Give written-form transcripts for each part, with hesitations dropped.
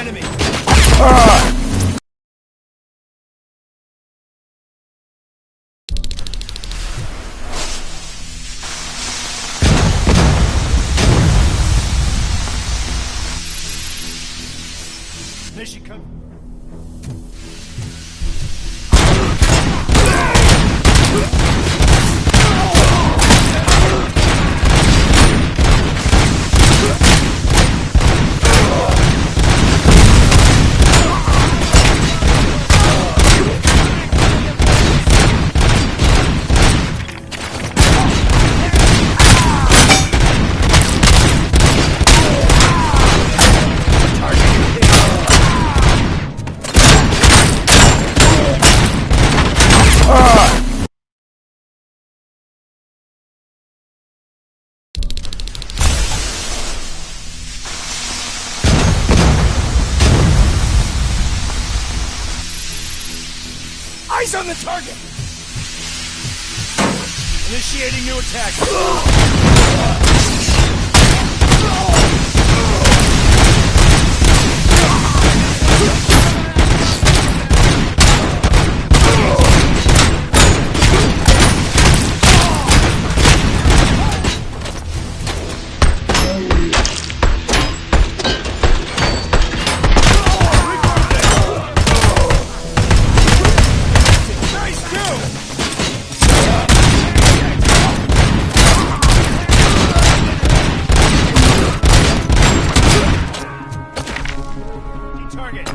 enemy. There she comes. Eyes on the target! Initiating new attack. Target.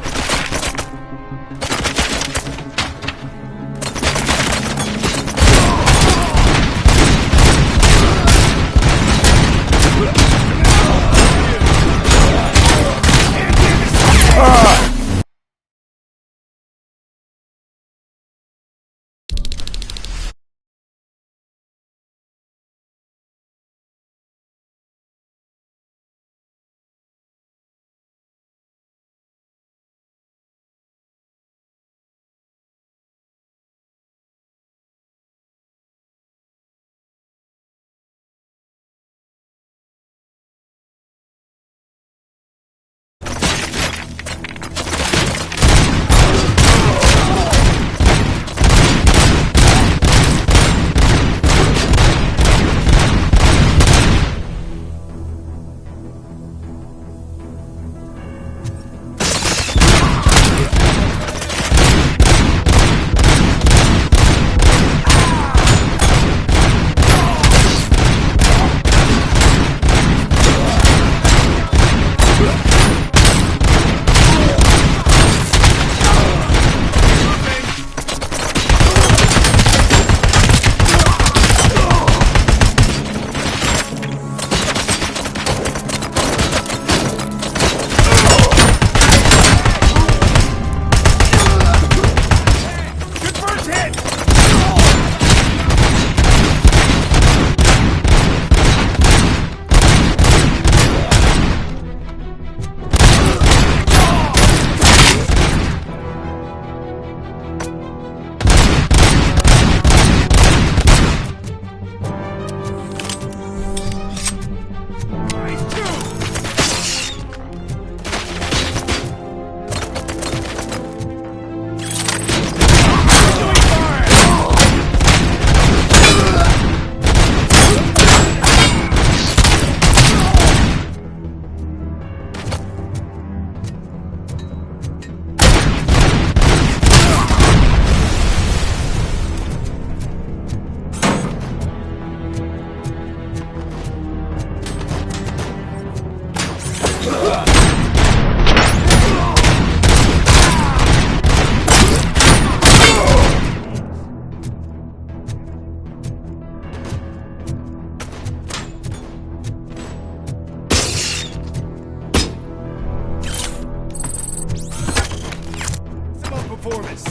Performance.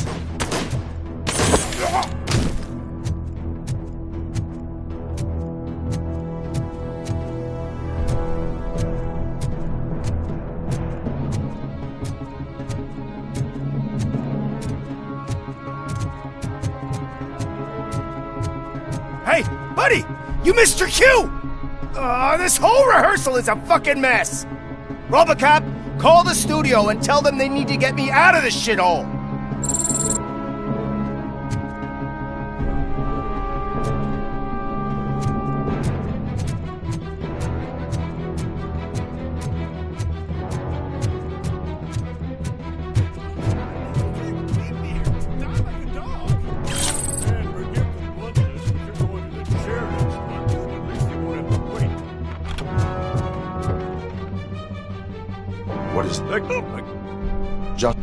Hey, buddy! You missed your cue! This whole rehearsal is a fucking mess! Robocop, Call the studio and tell them they need to get me out of this shithole! What is that? Just...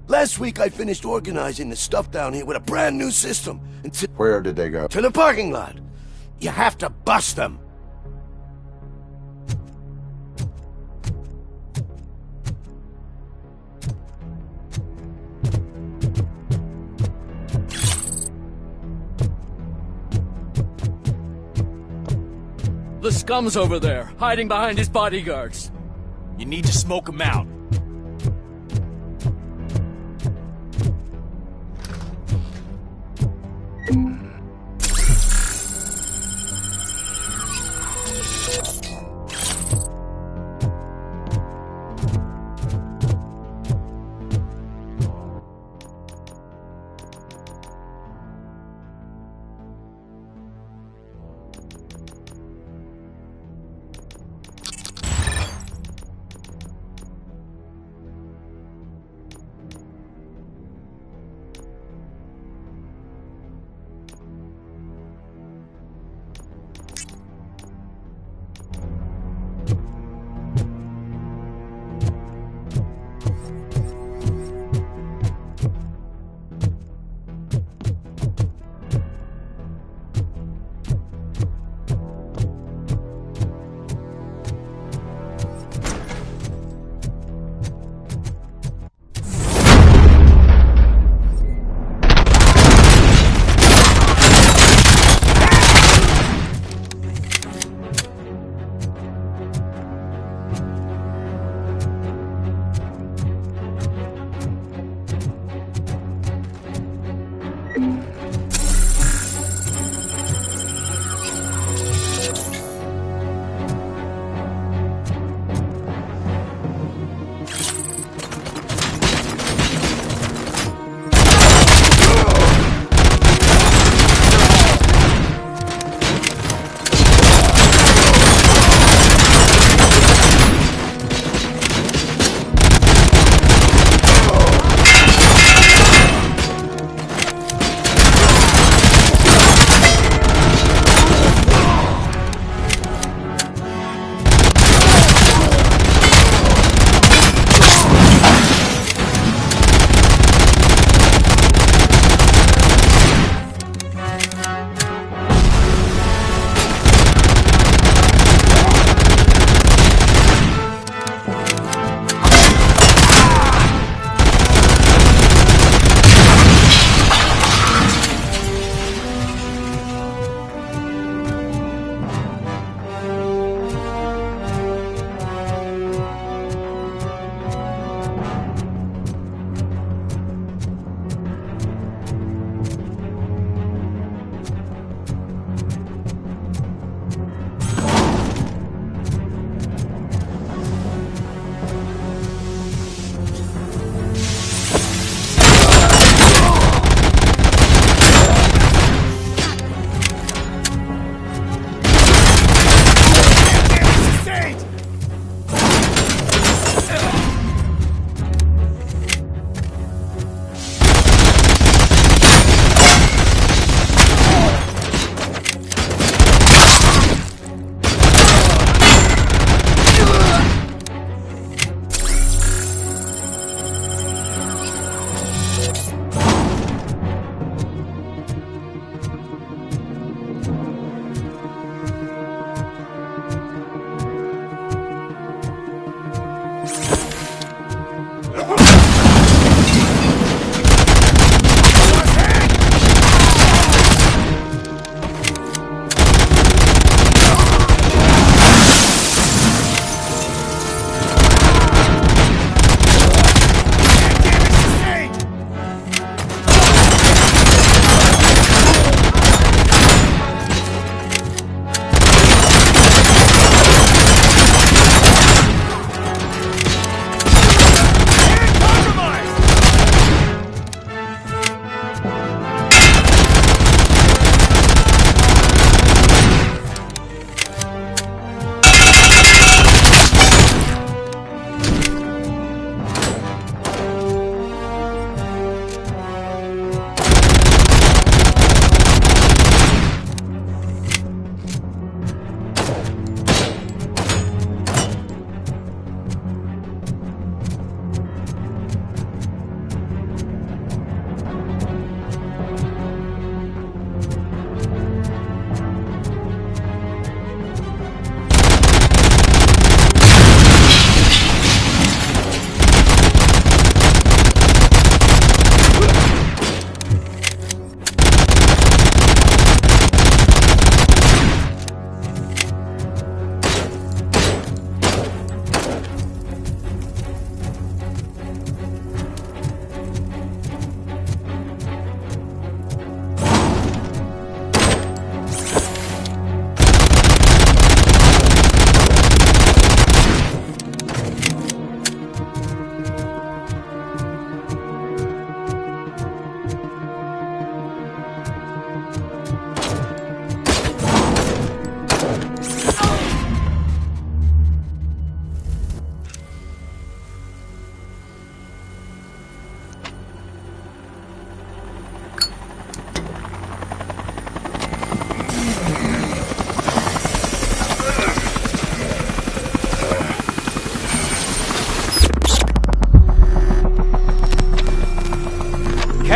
Last week I finished organizing the stuff down here with a brand new system. Where did they go? To the parking lot. You have to bust them. The scum's over there, hiding behind his bodyguards. You need to smoke him out.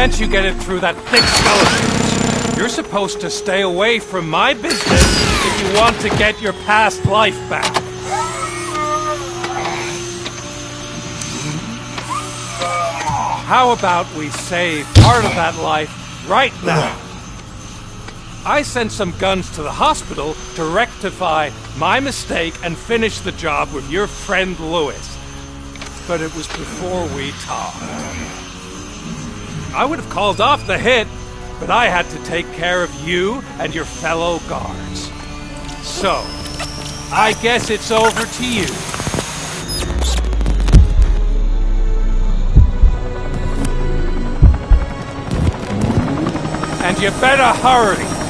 can't you get it through that thick skull of yours? You're supposed to stay away from my business if you want to get your past life back. How about we save part of that life right now? I sent some guns to the hospital to rectify my mistake and finish the job with your friend Lewis. But it was before we talked. I would have called off the hit, but I had to take care of you and your fellow guards. So, I guess it's over to you. And you better hurry.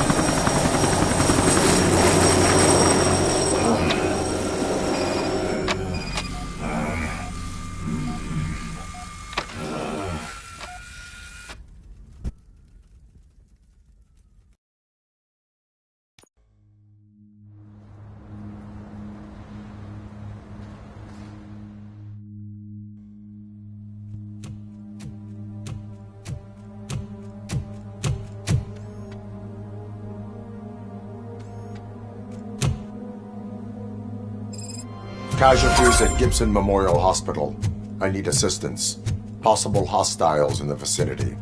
Casualties at Gibson Memorial Hospital. I need assistance. Possible hostiles in the vicinity.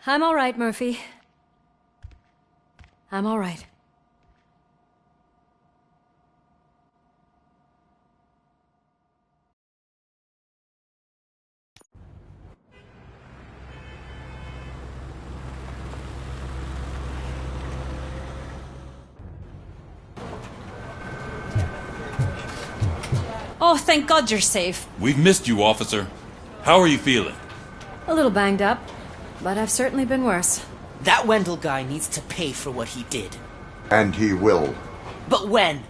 I'm all right, Murphy. I'm all right. Oh, thank God you're safe. We've missed you, officer. How are you feeling? A little banged up, but I've certainly been worse. That Wendell guy needs to pay for what he did. And he will. But when?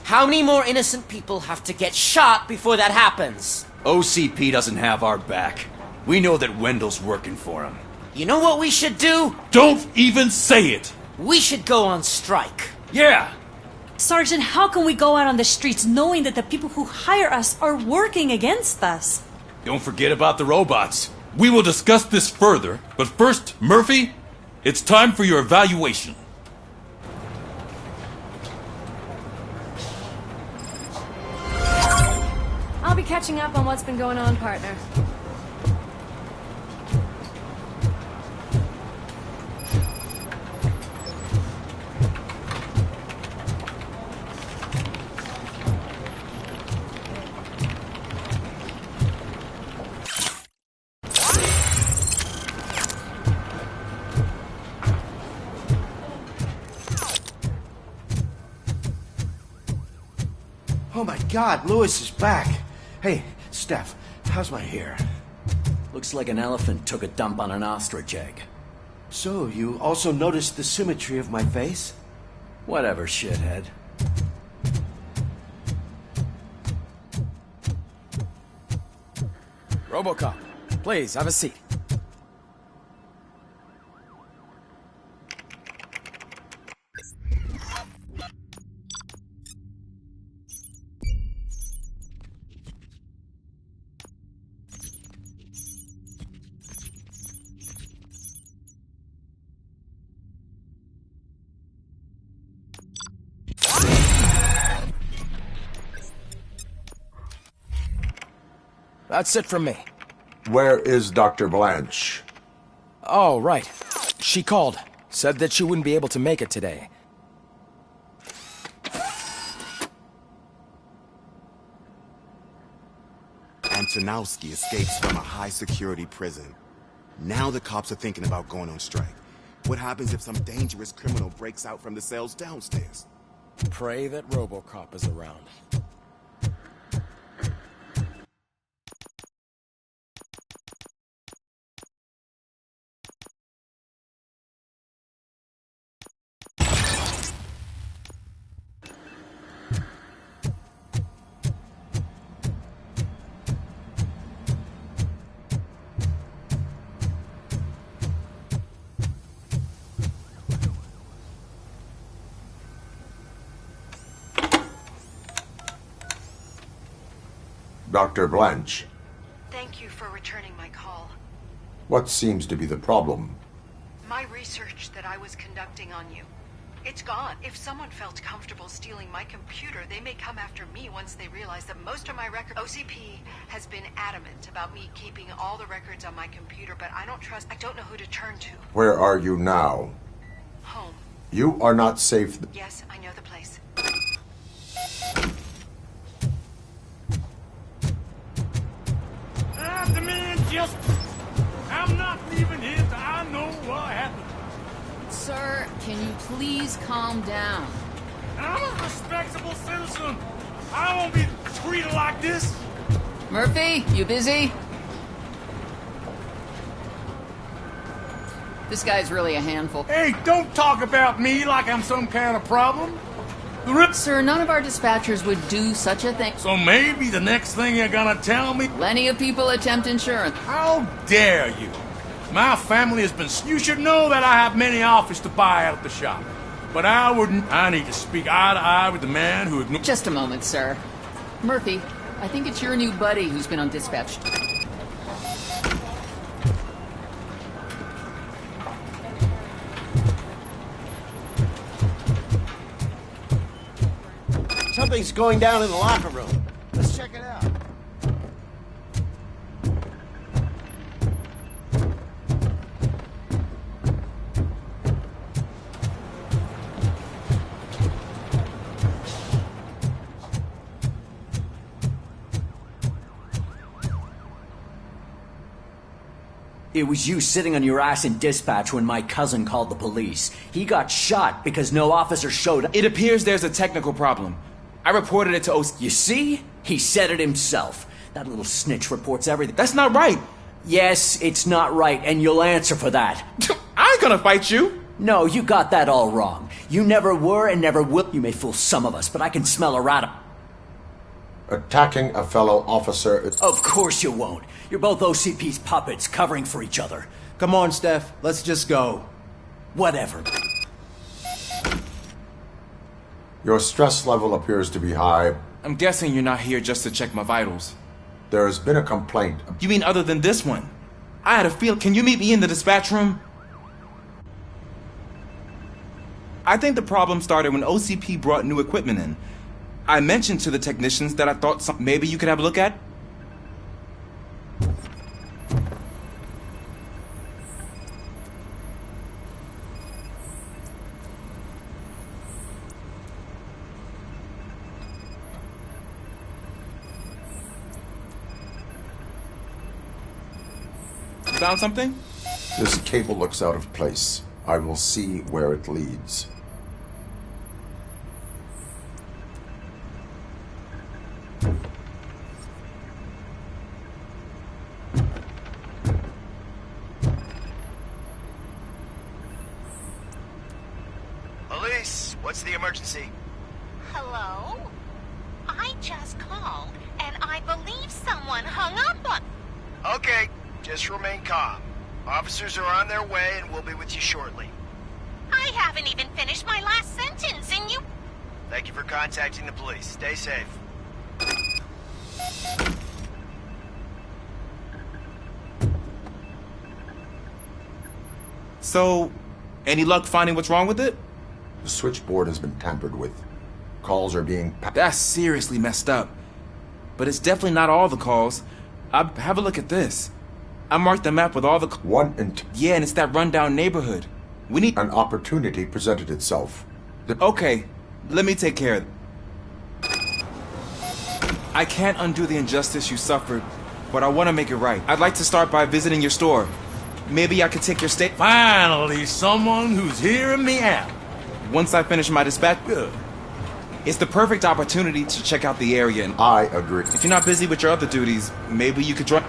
How many more innocent people have to get shot before that happens? OCP doesn't have our back. We know that Wendell's working for him. You know what we should do? Don't even say it! We should go on strike. Yeah! Sergeant, how can we go out on the streets knowing that the people who hire us are working against us? Don't forget about the robots. We will discuss this further, but first, Murphy, it's time for your evaluation. I'll be catching up on what's been going on, partner. Oh my God, Lewis is back. Hey, Steph, how's my hair? Looks like an elephant took a dump on an ostrich egg. So, you also noticed the symmetry of my face? Whatever, shithead. Robocop, please, have a seat. That's it from me. Where is Dr. Blanche? Oh, right. She called. Said that she wouldn't be able to make it today. Antonowski escapes from a high-security prison. Now the cops are thinking about going on strike. What happens if some dangerous criminal breaks out from the cells downstairs? Pray that RoboCop is around. Dr. Blanche, Thank you for returning my call. what seems to be the problem? My research that I was conducting on you. It's gone. If someone felt comfortable stealing my computer, they may come after me once they realize that most of my records... OCP has been adamant about me keeping all the records on my computer, but I don't know who to turn to. Where are you now? Home. You are not safe. Yes, I know the place. I'm the man justice. I'm not leaving here till I know what happened. Sir, can you please calm down? I'm a respectable citizen. I won't be treated like this. Murphy, you busy? This guy's really a handful. Hey, don't talk about me like I'm some kind of problem. Sir, none of our dispatchers would do such a thing. So maybe the next thing you're gonna tell me... Plenty of people attempt insurance. How dare you? My family has been... You should know that I have many offers to buy out of the shop. But I wouldn't... I need to speak eye to eye with the man who... Just a moment, sir. Murphy, I think it's your new buddy who's been on dispatch. Something's going down in the locker room. Let's check it out. It was you sitting on your ass in dispatch when my cousin called the police. He got shot because no officer showed up. It appears there's a technical problem. I reported it to OC. You see? He said it himself. That little snitch reports everything. That's not right. Yes, it's not right, and you'll answer for that. I ain't gonna fight you. No, you got that all wrong. You never were and never will. You may fool some of us, but I can smell a rat. Attacking a fellow officer is... Of course you won't. You're both OCP's puppets covering for each other. Come on, Steph. Let's just go. Whatever. Your stress level appears to be high. I'm guessing you're not here just to check my vitals. There has been a complaint. You mean other than this one? I had a feel. Can you meet me in the dispatch room? I think the problem started when OCP brought new equipment in. I mentioned to the technicians that I thought maybe you could have a look at. Found something? This cable looks out of place. I will see where it leads. Police, what's the emergency? Hello? I just called, and I believe someone hung up on... Okay, just remain calm. Officers are on their way and we'll be with you shortly. I haven't even finished my last sentence, and you... Thank you for contacting the police. Stay safe. So, any luck finding what's wrong with it? The switchboard has been tampered with. Calls are being... That's seriously messed up. But it's definitely not all the calls. Have a look at this. I marked the map with all the... Yeah, and it's that rundown neighborhood. We need... An opportunity presented itself. Okay, let me take care of it. I can't undo the injustice you suffered, but I want to make it right. I'd like to start by visiting your store. Maybe I could take your state. Finally, someone who's hearing me out. Once I finish my dispatch. Good. It's the perfect opportunity to check out the area. And I agree. if you're not busy with your other duties, maybe you could join.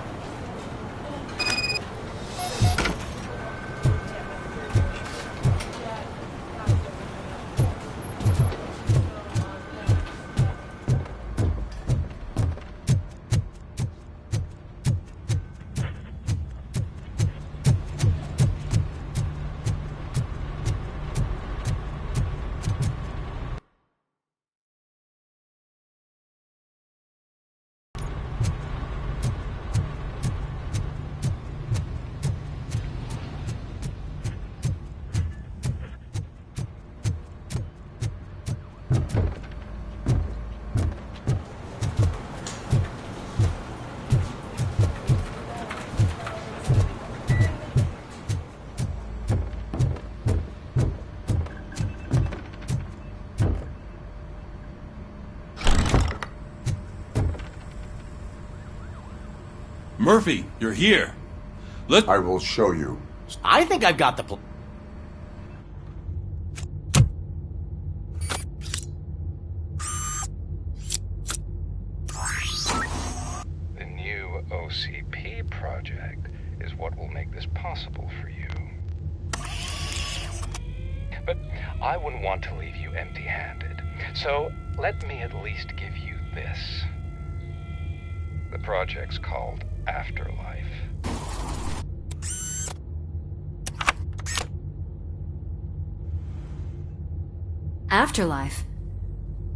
Murphy, you're here. I will show you. I think I've got the The new OCP project is what will make this possible for you. But I wouldn't want to leave you empty-handed. So let me at least give you this. The project's called Afterlife. Afterlife?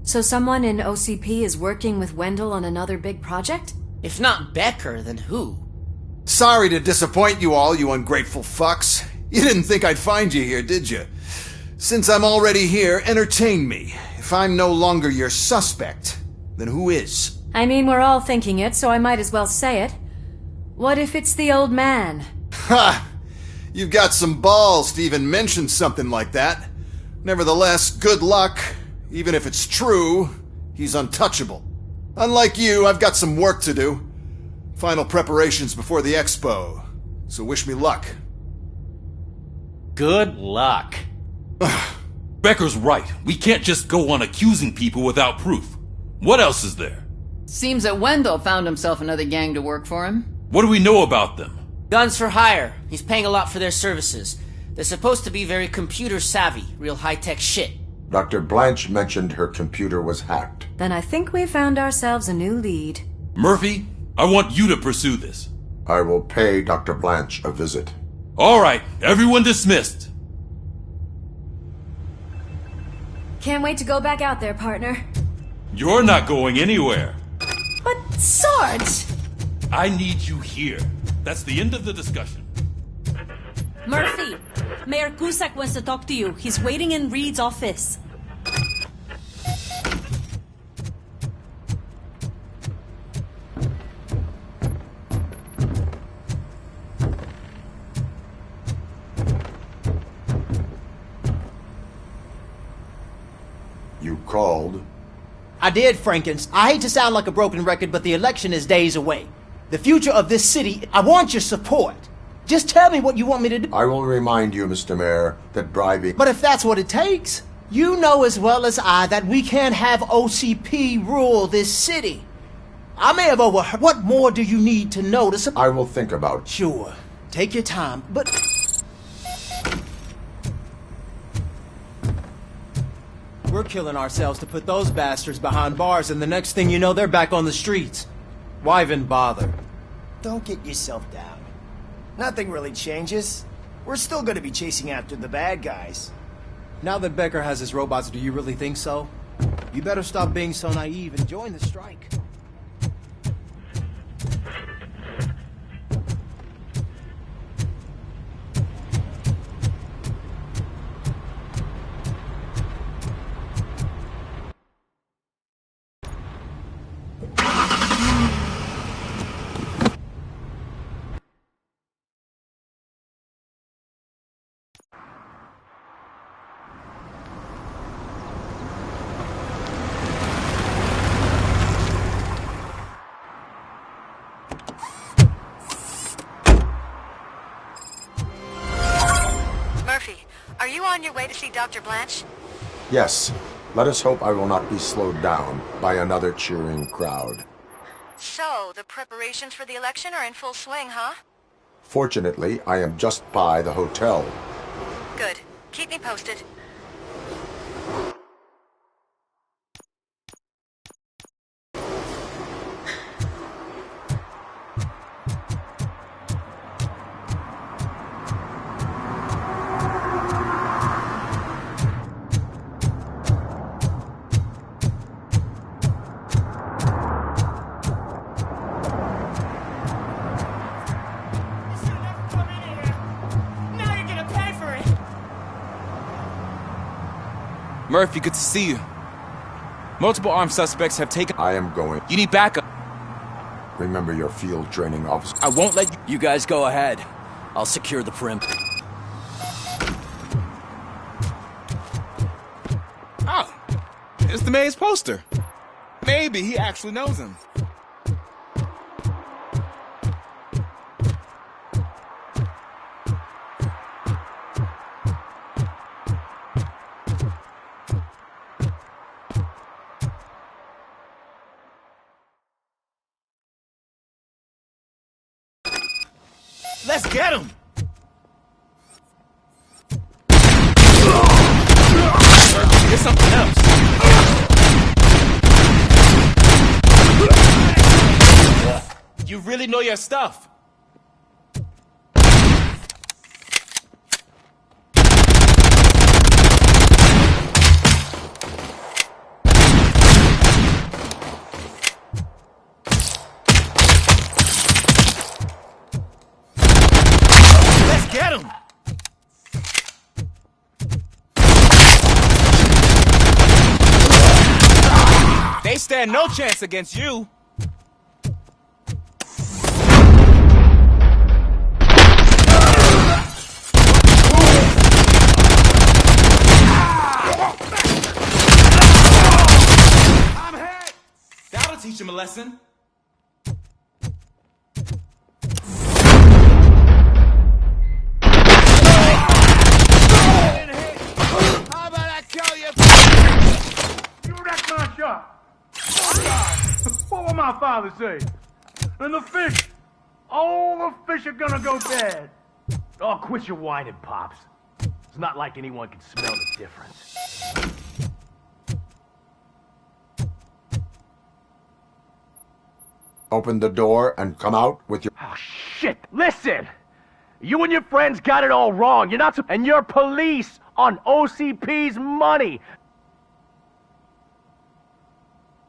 So someone in OCP is working with Wendell on another big project? If not Becker, then who? Sorry to disappoint you all, you ungrateful fucks. You didn't think I'd find you here, did you? Since I'm already here, entertain me. If I'm no longer your suspect, then who is? I mean, we're all thinking it, so I might as well say it. What if it's the old man? Ha! You've got some balls to even mention something like that. Nevertheless, good luck. Even if it's true, he's untouchable. Unlike you, I've got some work to do. Final preparations before the expo. So wish me luck. Good luck. Becker's right. We can't just go on accusing people without proof. What else is there? Seems that Wendell found himself another gang to work for him. What do we know about them? Guns for hire. He's paying a lot for their services. They're supposed to be very computer savvy, real high-tech shit. Dr. Blanche mentioned her computer was hacked. Then I think we found ourselves a new lead. Murphy, I want you to pursue this. I will pay Dr. Blanche a visit. All right, everyone dismissed. Can't wait to go back out there, partner. You're not going anywhere. But, Sarge! I need you here. That's the end of the discussion. Murphy, Mayor Cusack wants to talk to you. He's waiting in Reed's office. You called? I did, Frankins. I hate to sound like a broken record, but the election is days away. The future of this city, I want your support. Just tell me what you want me to do. I will remind you, Mr. Mayor, that bribing... But if that's what it takes, you know as well as I that we can't have OCP rule this city. I may have overheard. What more do you need to know to support? I will think about it. Sure. Take your time, but... We're killing ourselves to put those bastards behind bars, and the next thing you know, they're back on the streets. Why even bother? Don't get yourself down. Nothing really changes. We're still gonna be chasing after the bad guys. Now that Becker has his robots, do you really think so? You better stop being so naive and join the strike. on your way to see Dr. Blanche? Yes. Let us hope I will not be slowed down by another cheering crowd. So, the preparations for the election are in full swing, huh? Fortunately, I am just by the hotel. Good. Keep me posted. Murphy, good to see you. Multiple armed suspects have taken... I am going. You need backup. Remember your field training, officer. I won't let you... You guys go ahead. I'll secure the perimeter. Oh, it's the mayor's poster. Maybe he actually knows him. Let's get him! It's something else. You really know your stuff. Get him! They stand no chance against you. I'm hit! That'll teach him a lesson. What will my father say? And the fish, all the fish are gonna go bad. Oh, quit your whining, Pops. It's not like anyone can smell the difference. Open the door and come out with your... Oh, shit! Listen! You and your friends got it all wrong. You're not... And you're police on OCP's money.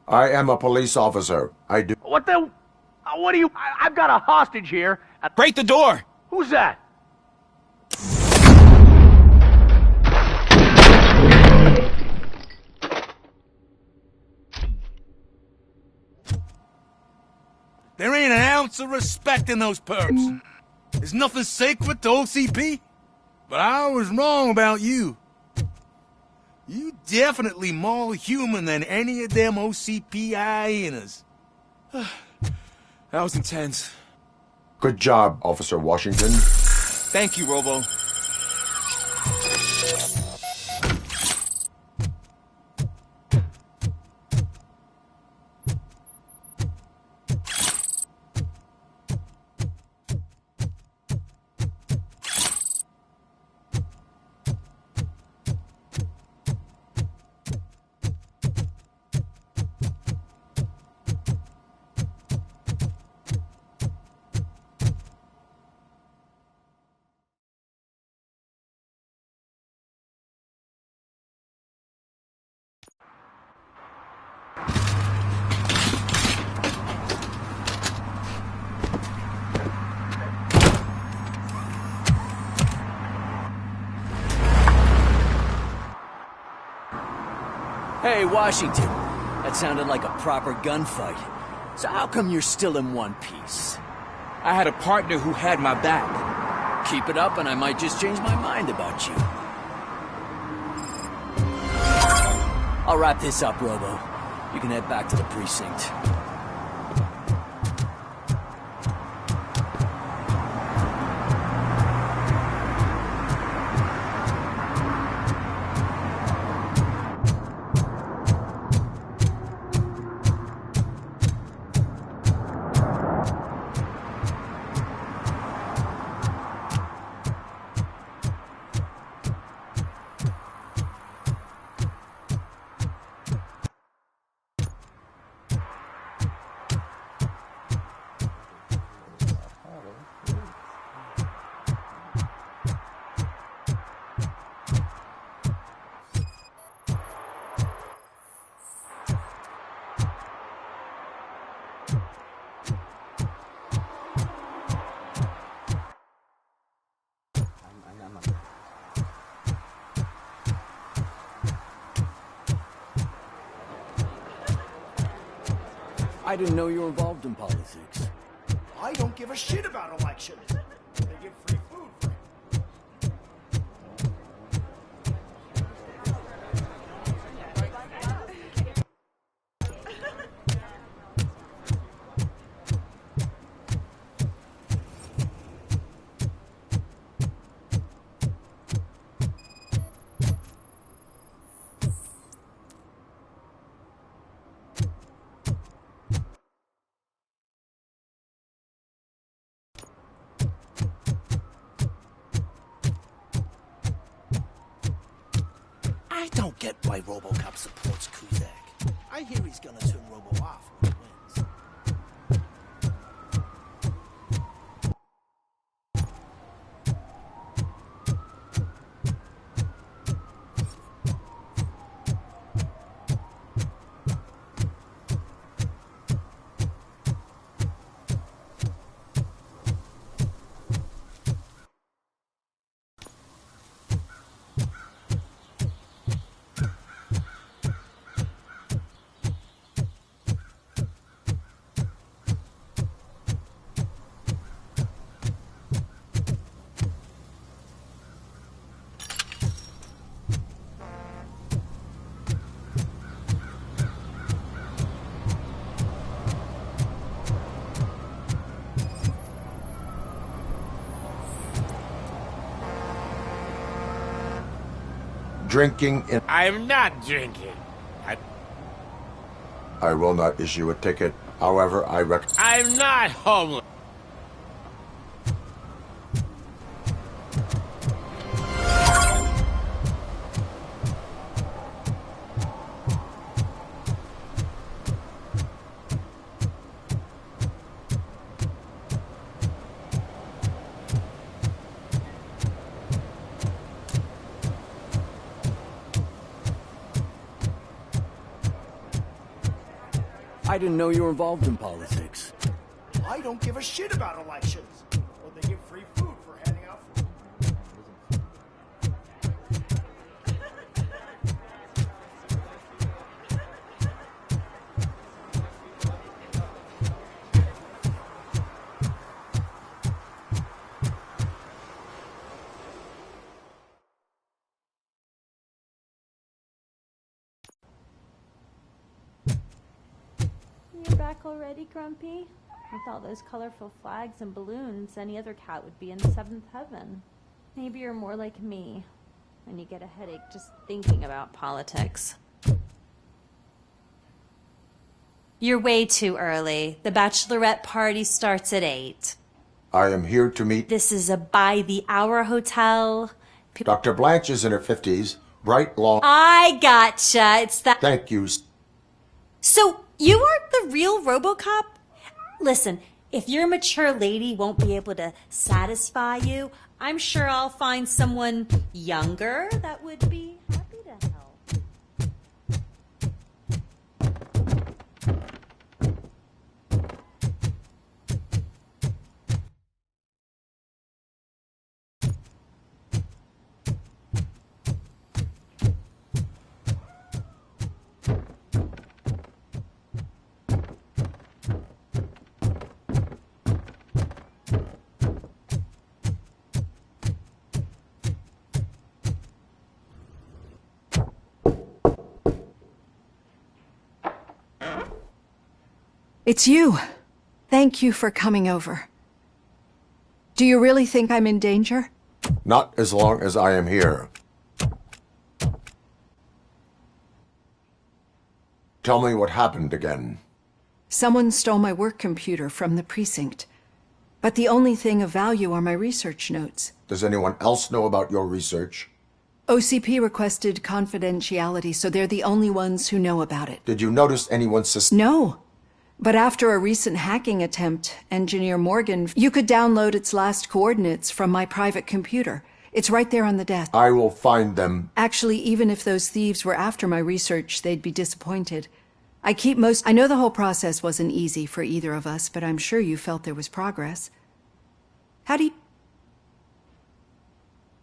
I am a police officer. I do... What the... What do you... I've got a hostage here. Break the door! Who's that? There ain't an ounce of respect in those perps. There's nothing sacred to OCP. But I was wrong about you. You definitely more human than any of them OCP hyenas. That was intense. Good job, Officer Washington. Thank you, Robo. Hey, Washington. That sounded like a proper gunfight. So how come you're still in one piece? I had a partner who had my back. Keep it up and I might just change my mind about you. I'll wrap this up, Robo. You can head back to the precinct. I didn't know you were involved in politics. I don't give a shit about elections. They give free food for it. I don't get why RoboCop supports Kuzak. I hear he's gonna turn Robo off when he wins. Drinking in... I'm not drinking. I will not issue a ticket. However, I'm not homeless. I didn't know you were involved in politics. I don't give a shit about elections. Or they give free food for handing out food. You're back already, Grumpy? With all those colorful flags and balloons, any other cat would be in the seventh heaven. Maybe you're more like me, when you get a headache just thinking about politics. You're way too early. The bachelorette party starts at 8. I am here to meet... This is a by-the-hour hotel. Dr. Blanche is in her 50s. Bright, long... I gotcha. It's that... Thank you. So, you aren't the real RoboCop? Listen, if your mature lady won't be able to satisfy you, I'm sure I'll find someone younger that would be happy to help. It's you. Thank you for coming over. Do you really think I'm in danger? Not as long as I am here. Tell me what happened again. Someone stole my work computer from the precinct. But the only thing of value are my research notes. Does anyone else know about your research? OCP requested confidentiality, so they're the only ones who know about it. Did you notice anyone No. But after a recent hacking attempt, Engineer Morgan, you could download its last coordinates from my private computer. It's right there on the desk. I will find them. Actually, even if those thieves were after my research, they'd be disappointed. I know the whole process wasn't easy for either of us, but I'm sure you felt there was progress. How do you...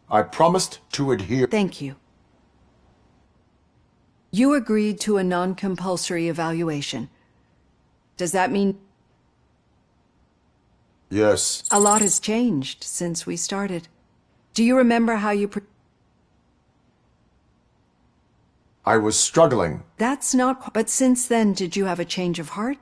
I promised to adhere. Thank you. You agreed to a non-compulsory evaluation. Does that mean... Yes. A lot has changed since we started. Do you remember how you... I was struggling. That's not... But since then, did you have a change of heart?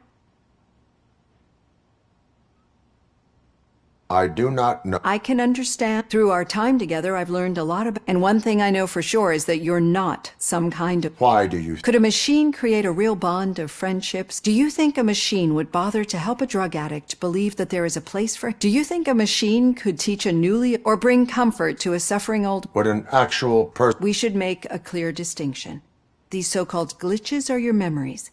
I do not know. I can understand. Through our time together, I've learned a lot about... And one thing I know for sure is that you're not some kind of... Why do you... Could a machine create a real bond of friendships? Do you think a machine would bother to help a drug addict believe that there is a place for... Do you think a machine could teach a newly... Or bring comfort to a suffering old... Would an actual person... We should make a clear distinction. These so-called glitches are your memories.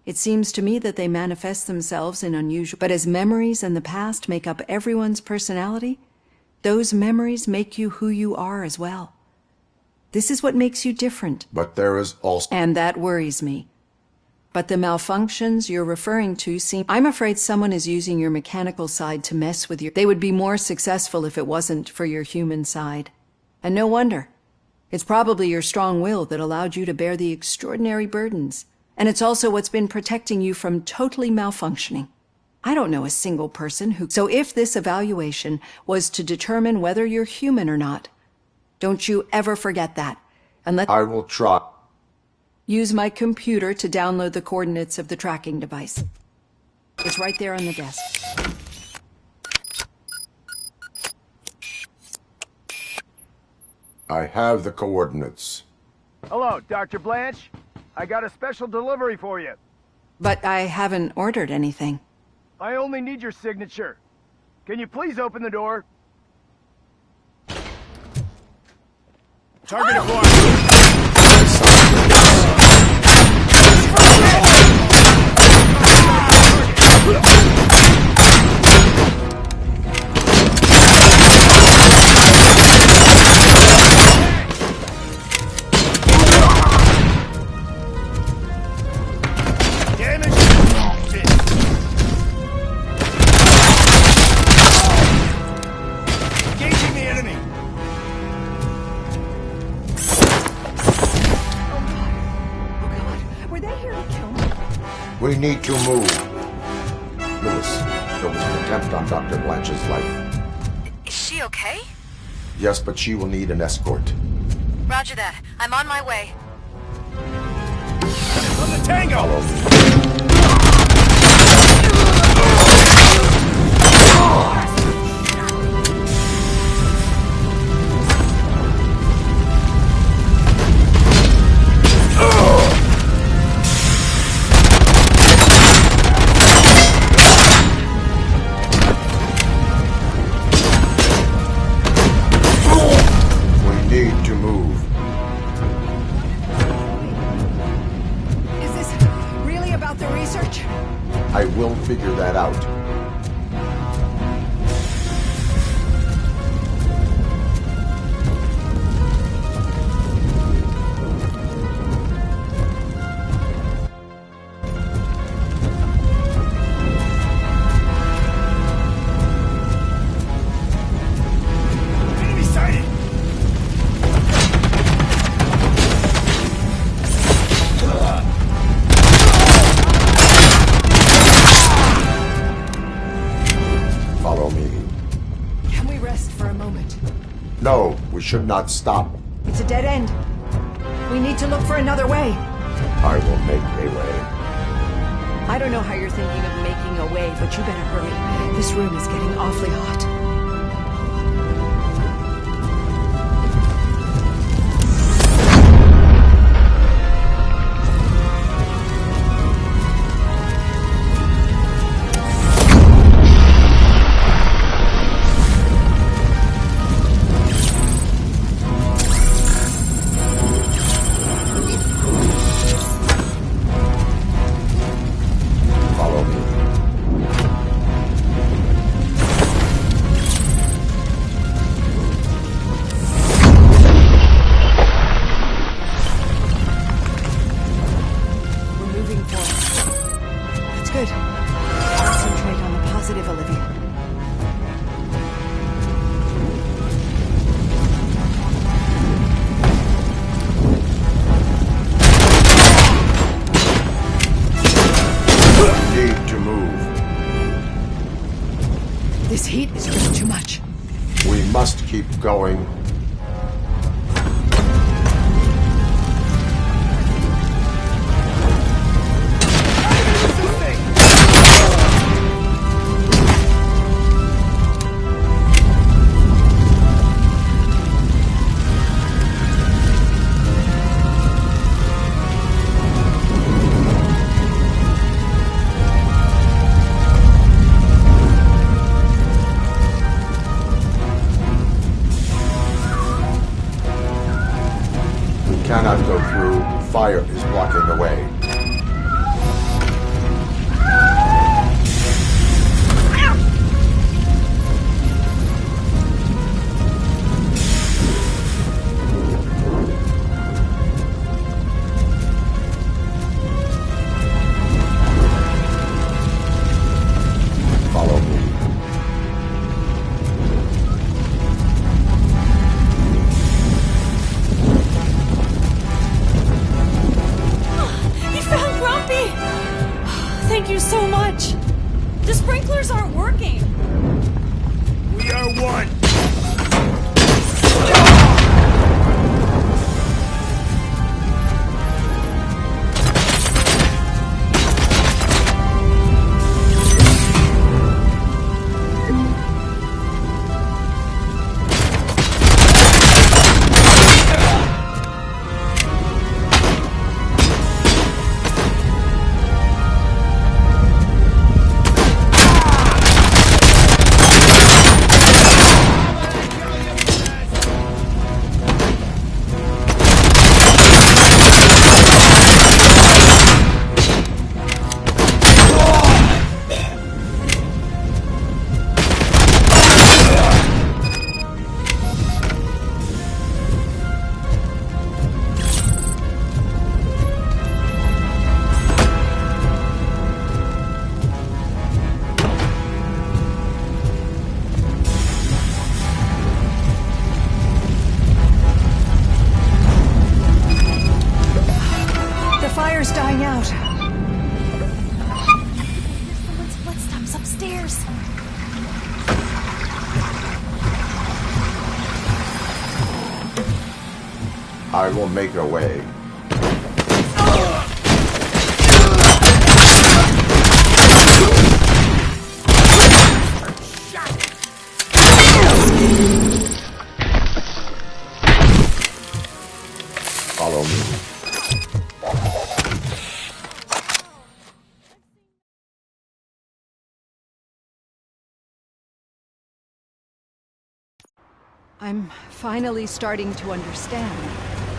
It seems to me that they manifest themselves in unusual... But as memories in the past make up everyone's personality, those memories make you who you are as well. This is what makes you different. But there is also... And that worries me. But the malfunctions you're referring to seem... I'm afraid someone is using your mechanical side to mess with your... They would be more successful if it wasn't for your human side. And no wonder. It's probably your strong will that allowed you to bear the extraordinary burdens. And it's also what's been protecting you from totally malfunctioning. I don't know a single person who... So if this evaluation was to determine whether you're human or not, don't you ever forget that. And let... I will try. Use my computer to download the coordinates of the tracking device. It's right there on the desk. I have the coordinates. Hello, Dr. Blanche. I got a special delivery for you. But I haven't ordered anything. I only need your signature. Can you please open the door? Target acquired. We need to move. Lewis, there was an attempt on Dr. Blanche's life. Is she okay? Yes, but she will need an escort. Roger that. I'm on my way. On the tango! Follow me. I will figure that out. Enemy sighted! Follow me. Can we rest for a moment? No, we should not stop. It's a dead end. We need to look for another way. I will make a way. I don't know how you're thinking of making a way, but you better hurry. This room is getting awfully hot. Follow me. We're moving forward. That's good. Concentrate on the positive, Olivia. Need to move. This heat is just too much. We must keep going. Cannot go through. Fire is blocking the way. Follow me. Thank you so much. The sprinklers aren't working. We are one. Dying out. Someone's footsteps upstairs. I will make a way. Follow me. I'm finally starting to understand.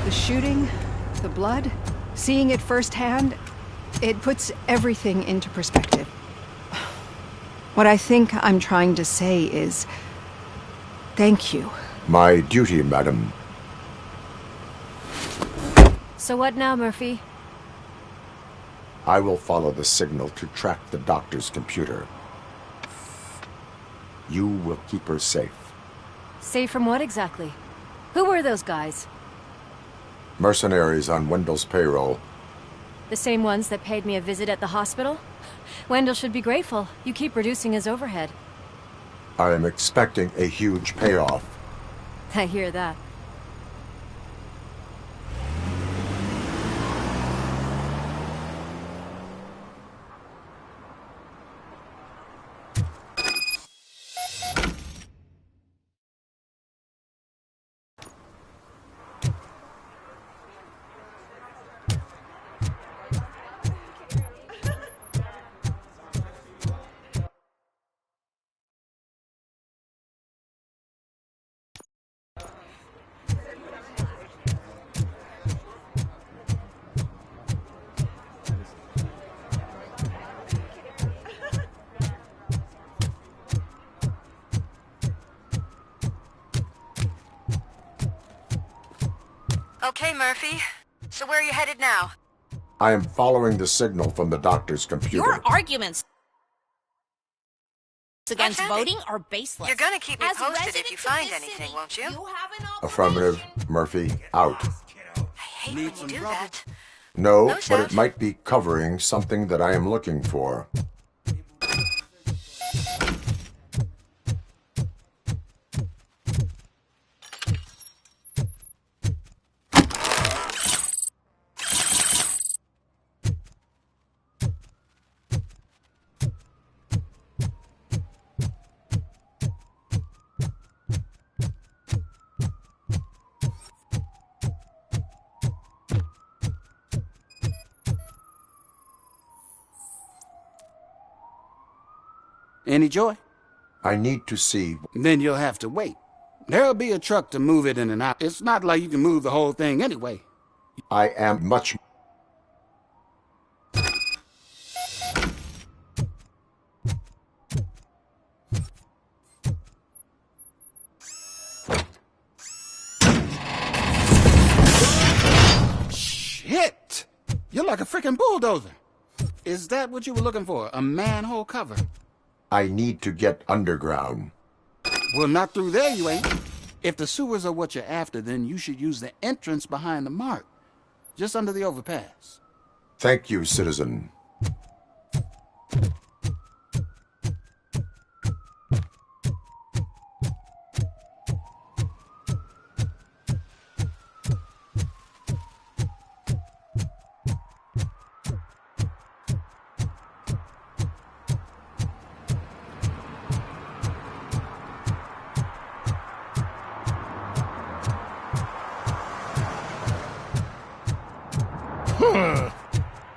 The shooting, the blood, seeing it firsthand, it puts everything into perspective. What I think I'm trying to say is, thank you. My duty, madam. So what now, Murphy? I will follow the signal to track the doctor's computer. You will keep her safe. Safe from what exactly? Who were those guys? Mercenaries on Wendell's payroll. The same ones that paid me a visit at the hospital? Wendell should be grateful. You keep reducing his overhead. I am expecting a huge payoff. I hear that. Okay, Murphy. So where are you headed now? I am following the signal from the doctor's computer. Your arguments against voting are baseless. You're gonna keep me As posted if you residents of find this anything, city, won't you? You have an Affirmative. Murphy, out. I hate when you do that. No, No, but Seth. it might be covering something that I am looking for. Any joy? I need to see. Then you'll have to wait. There'll be a truck to move it in and out. It's not like you can move the whole thing anyway. I am much... Shit! You're like a freaking bulldozer. Is that what you were looking for? A manhole cover? I need to get underground. Well, not through there, you ain't. If the sewers are what you're after, then you should use the entrance behind the mark. Just under the overpass. Thank you, citizen.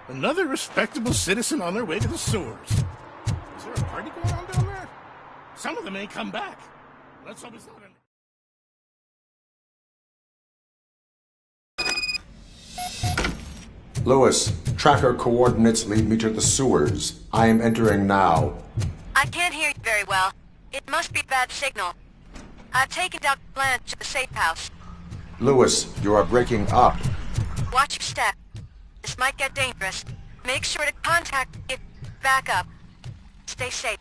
Another respectable citizen on their way to the sewers. Is there a party going on down there? Some of them ain't come back. Let's hope it's not an... Lewis, tracker coordinates lead me to the sewers. I am entering now. I can't hear you very well. It must be bad signal. I've taken Dr. Blanche to the safe house. Lewis, you are breaking up. Watch your step. This might get dangerous. Make sure to contact me if back up. Stay safe.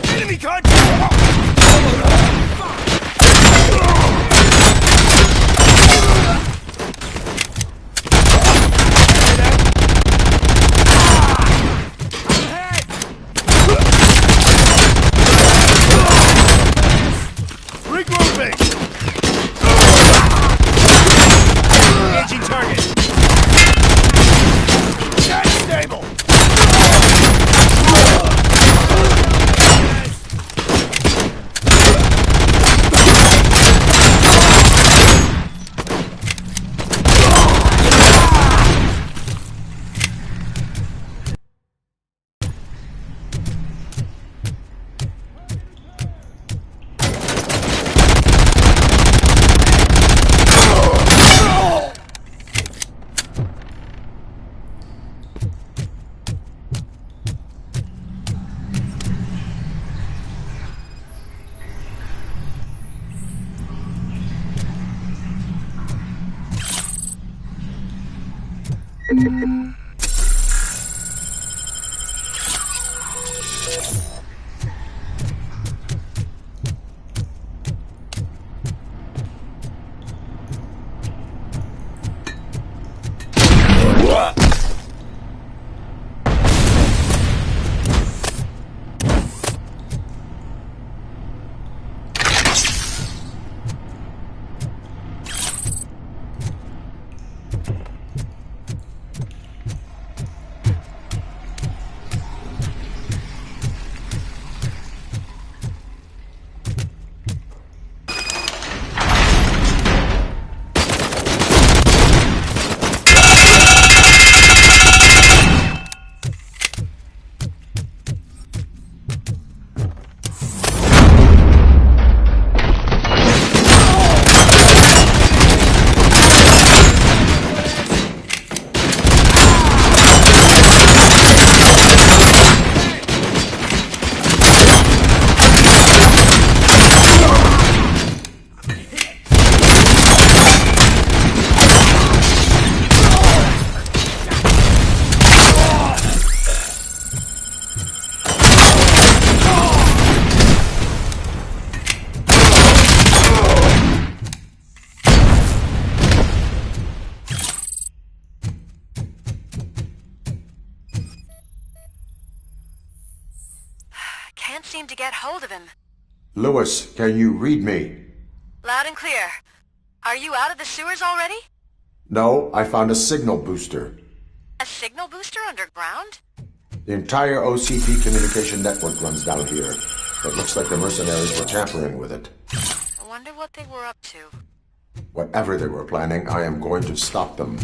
Enemy contact! Regrouping! Engaging target! That's stable! can't seem to get hold of him. Lewis, can you read me? Loud and clear. Are you out of the sewers already? No, I found a signal booster. A signal booster underground? The entire OCP communication network runs down here. It looks like the mercenaries were tampering with it. I wonder what they were up to. Whatever they were planning, I am going to stop them.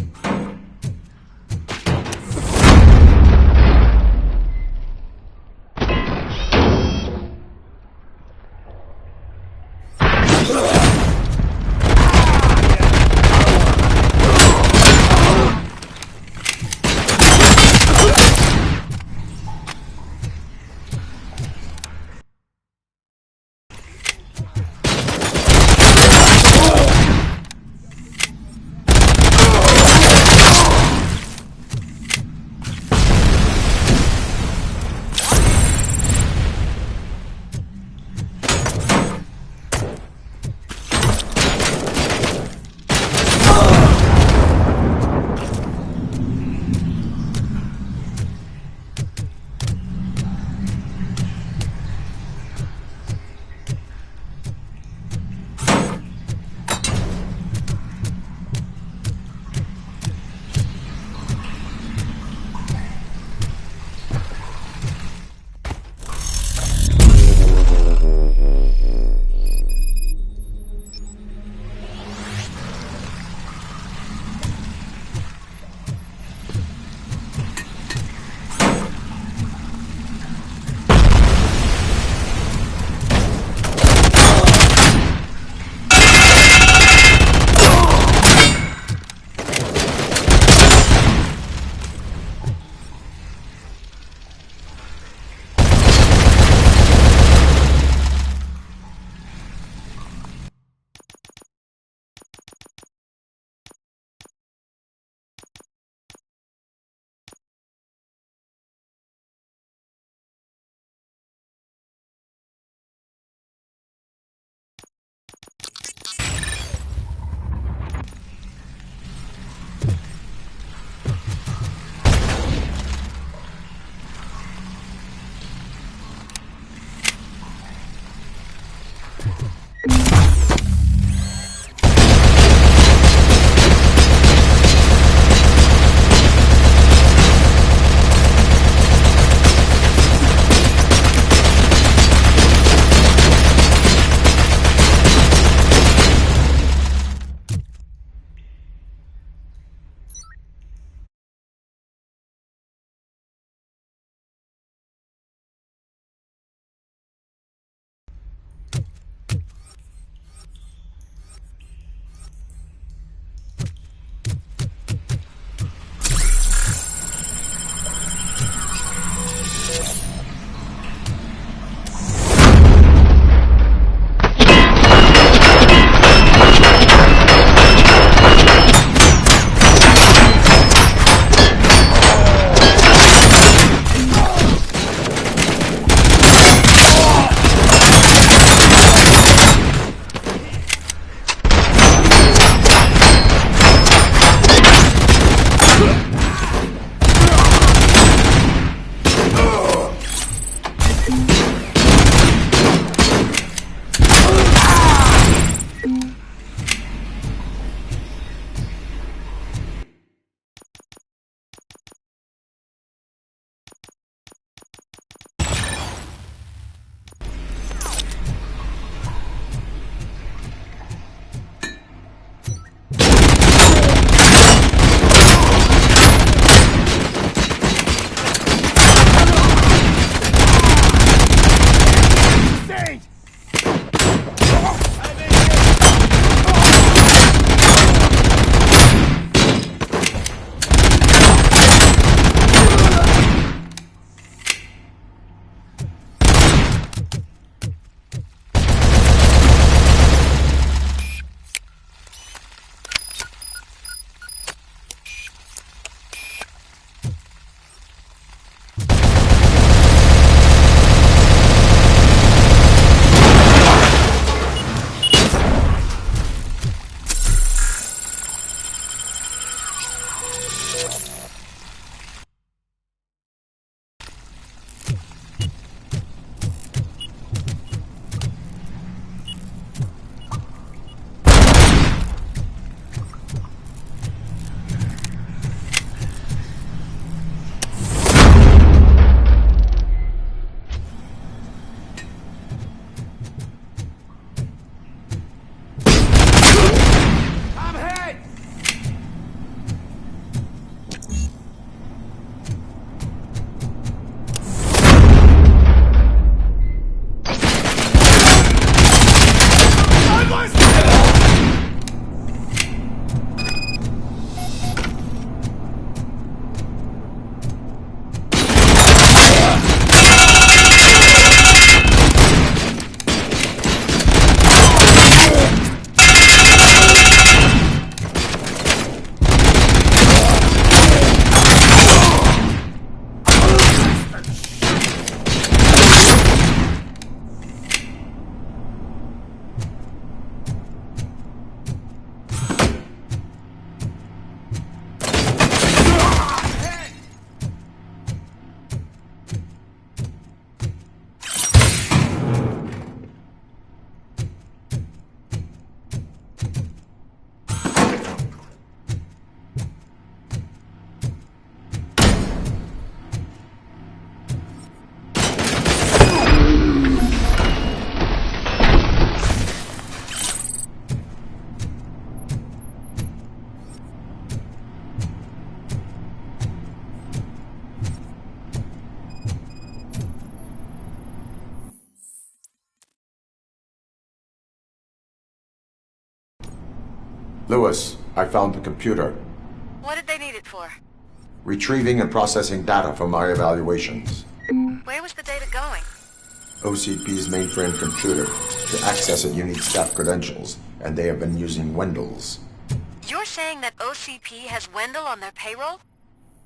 Lewis, I found the computer. What did they need it for? Retrieving and processing data from my evaluations. Where was the data going? OCP's mainframe computer. To access it, you need staff credentials, and they have been using Wendell's. You're saying that OCP has Wendell on their payroll?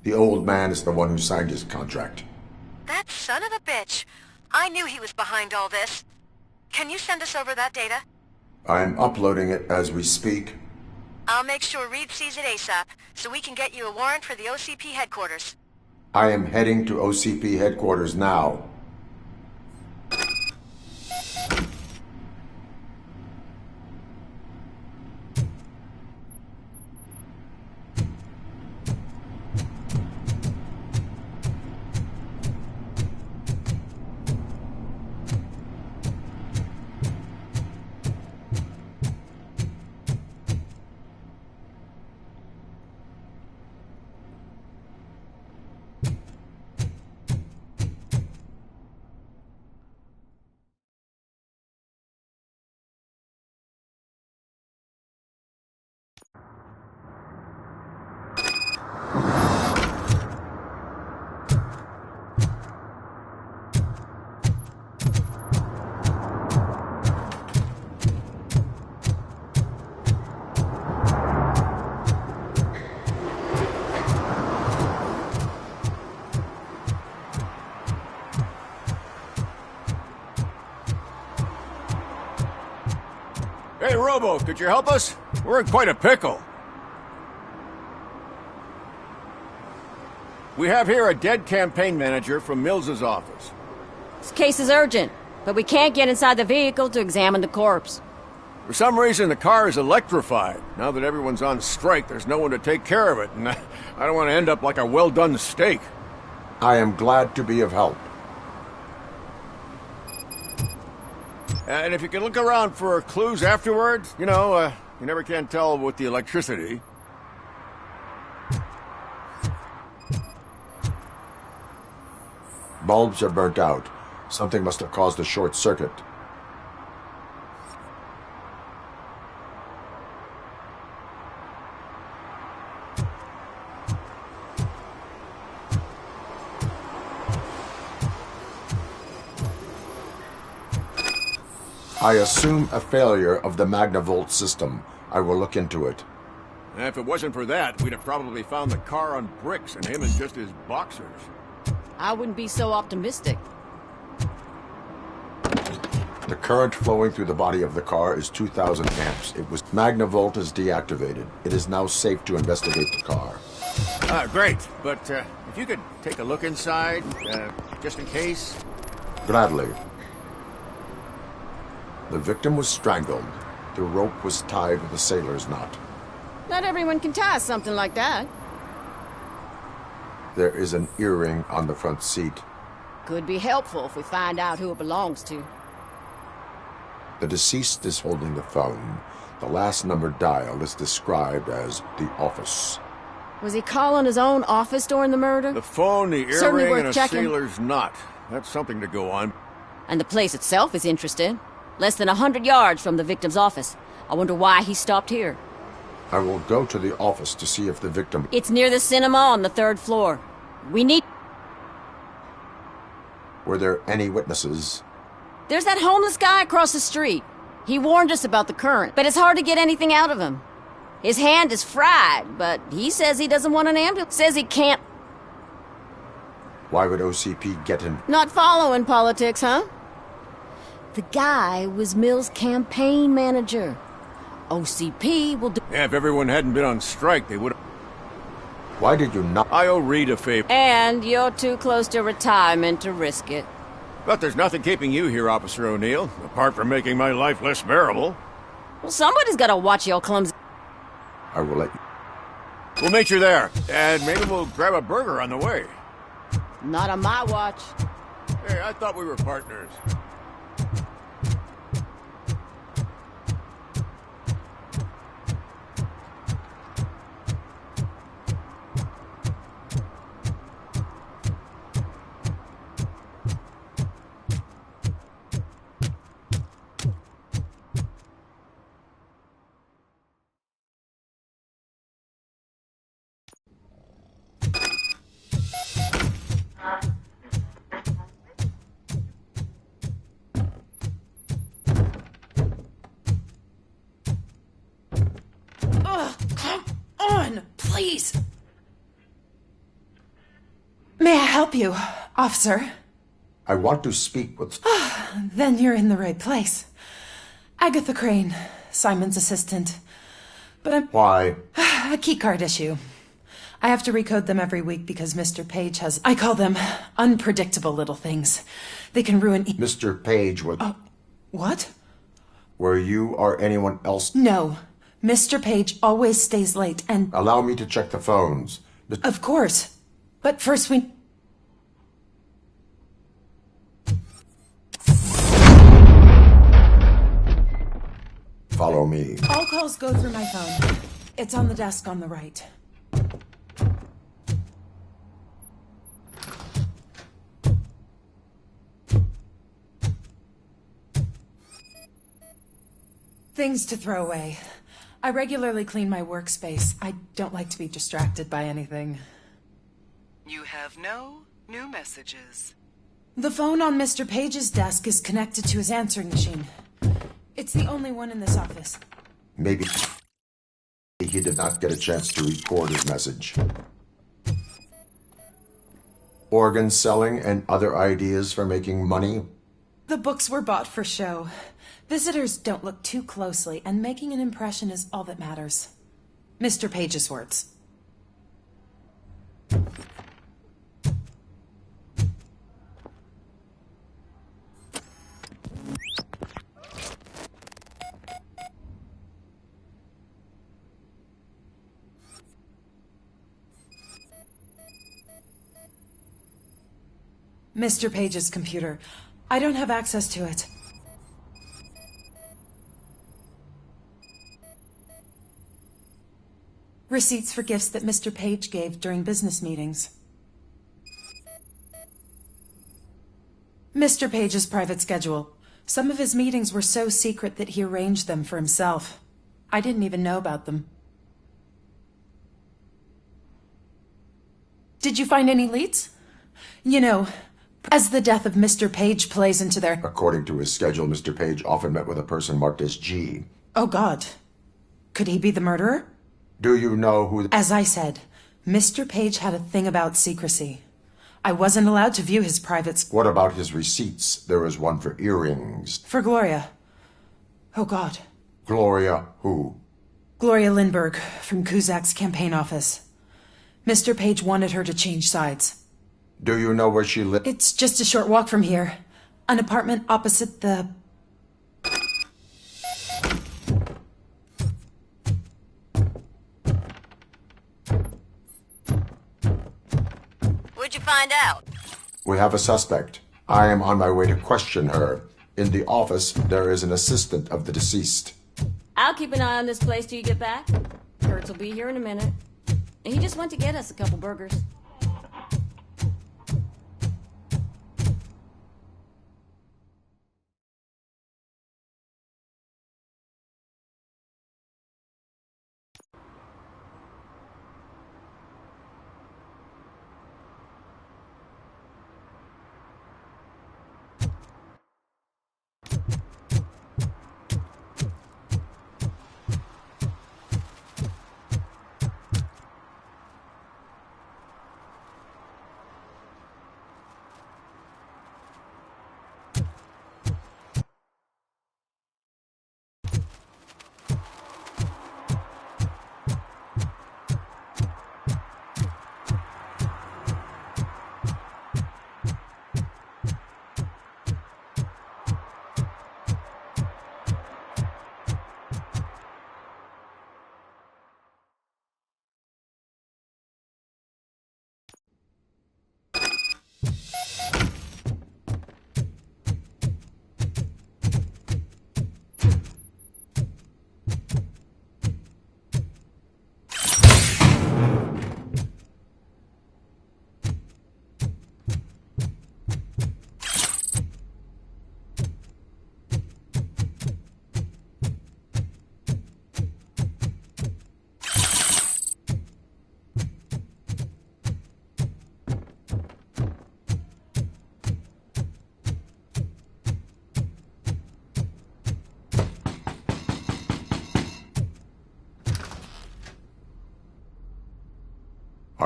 The old man is the one who signed his contract. That son of a bitch. I knew he was behind all this. Can you send us over that data? I'm uploading it as we speak. I'll make sure Reed sees it ASAP, so we can get you a warrant for the OCP headquarters. I am heading to OCP headquarters now. Hey, Robo, could you help us? We're in quite a pickle. We have here a dead campaign manager from Mills's office. This case is urgent, but we can't get inside the vehicle to examine the corpse. For some reason, the car is electrified. Now that everyone's on strike, there's no one to take care of it, and I don't want to end up like a well-done steak. I am glad to be of help. And if you can look around for clues afterwards, you know, you never can tell with the electricity. Bulbs are burnt out. Something must have caused a short circuit. I assume a failure of the Magnavolt system. I will look into it. And if it wasn't for that, we'd have probably found the car on bricks and him in just his boxers. I wouldn't be so optimistic. The current flowing through the body of the car is 2,000 amps. Magnavolt is deactivated. It is now safe to investigate the car. Great. But if you could take a look inside, just in case. Gladly. The victim was strangled. The rope was tied with a sailor's knot. Not everyone can tie something like that. There is an earring on the front seat. Could be helpful if we find out who it belongs to. The deceased is holding the phone. The last number dialed is described as the office. Was he calling his own office during the murder? The phone, the earring, and a sailor's knot. That's something to go on. And the place itself is interesting. Less than 100 yards from the victim's office. I wonder why he stopped here. I will go to the office to see if the victim... It's near the cinema on the 3rd floor. We need... Were there any witnesses? There's that homeless guy across the street. He warned us about the current, but it's hard to get anything out of him. His hand is fried, but he says he doesn't want an ambulance. Says he can't... Why would OCP get him? Not following politics, huh? The guy was Mill's campaign manager. OCP will do... Yeah, if everyone hadn't been on strike, they would have... Why did you not... I owe Reed a favor. And you're too close to retirement to risk it. But there's nothing keeping you here, Officer O'Neill, apart from making my life less bearable. Well, somebody's gotta watch your clumsy... I will let you... We'll meet you there, and maybe we'll grab a burger on the way. Not on my watch. Hey, I thought we were partners. Come on, please. May I help you, officer? I want to speak with... Then you're in the right place. Agatha Crane, Simon's assistant. But I'm... Why? A keycard issue. I have to recode them every week because Mr. Page has... I call them unpredictable little things. They can ruin... Mr. Page was... What? Were you or anyone else... No. Mr. Page always stays late and... Allow me to check the phones. Of course. But first we... Follow me. All calls go through my phone. It's on the desk on the right. Things to throw away. I regularly clean my workspace. I don't like to be distracted by anything. You have no new messages. The phone on Mr. Page's desk is connected to his answering machine. It's the only one in this office. Maybe he did not get a chance to record his message. Organ selling and other ideas for making money? The books were bought for show. Visitors don't look too closely, and making an impression is all that matters. Mr. Page's words. Mr. Page's computer. I don't have access to it. Receipts for gifts that Mr. Page gave during business meetings. Mr. Page's private schedule. Some of his meetings were so secret that he arranged them for himself. I didn't even know about them. Did you find any leads? You know, as the death of Mr. Page plays into their... According to his schedule, Mr. Page often met with a person marked as G. Oh, God. Could he be the murderer? Do you know who... As I said, Mr. Page had a thing about secrecy. I wasn't allowed to view his private... What about his receipts? There is one for earrings. For Gloria. Oh, God. Gloria who? Gloria Lindbergh, from Kuzak's campaign office. Mr. Page wanted her to change sides. Do you know where she lives? It's just a short walk from here. An apartment opposite the... What'd you find out? We have a suspect. I am on my way to question her. In the office, there is an assistant of the deceased. I'll keep an eye on this place till you get back. Kurtz will be here in a minute. He just went to get us a couple burgers.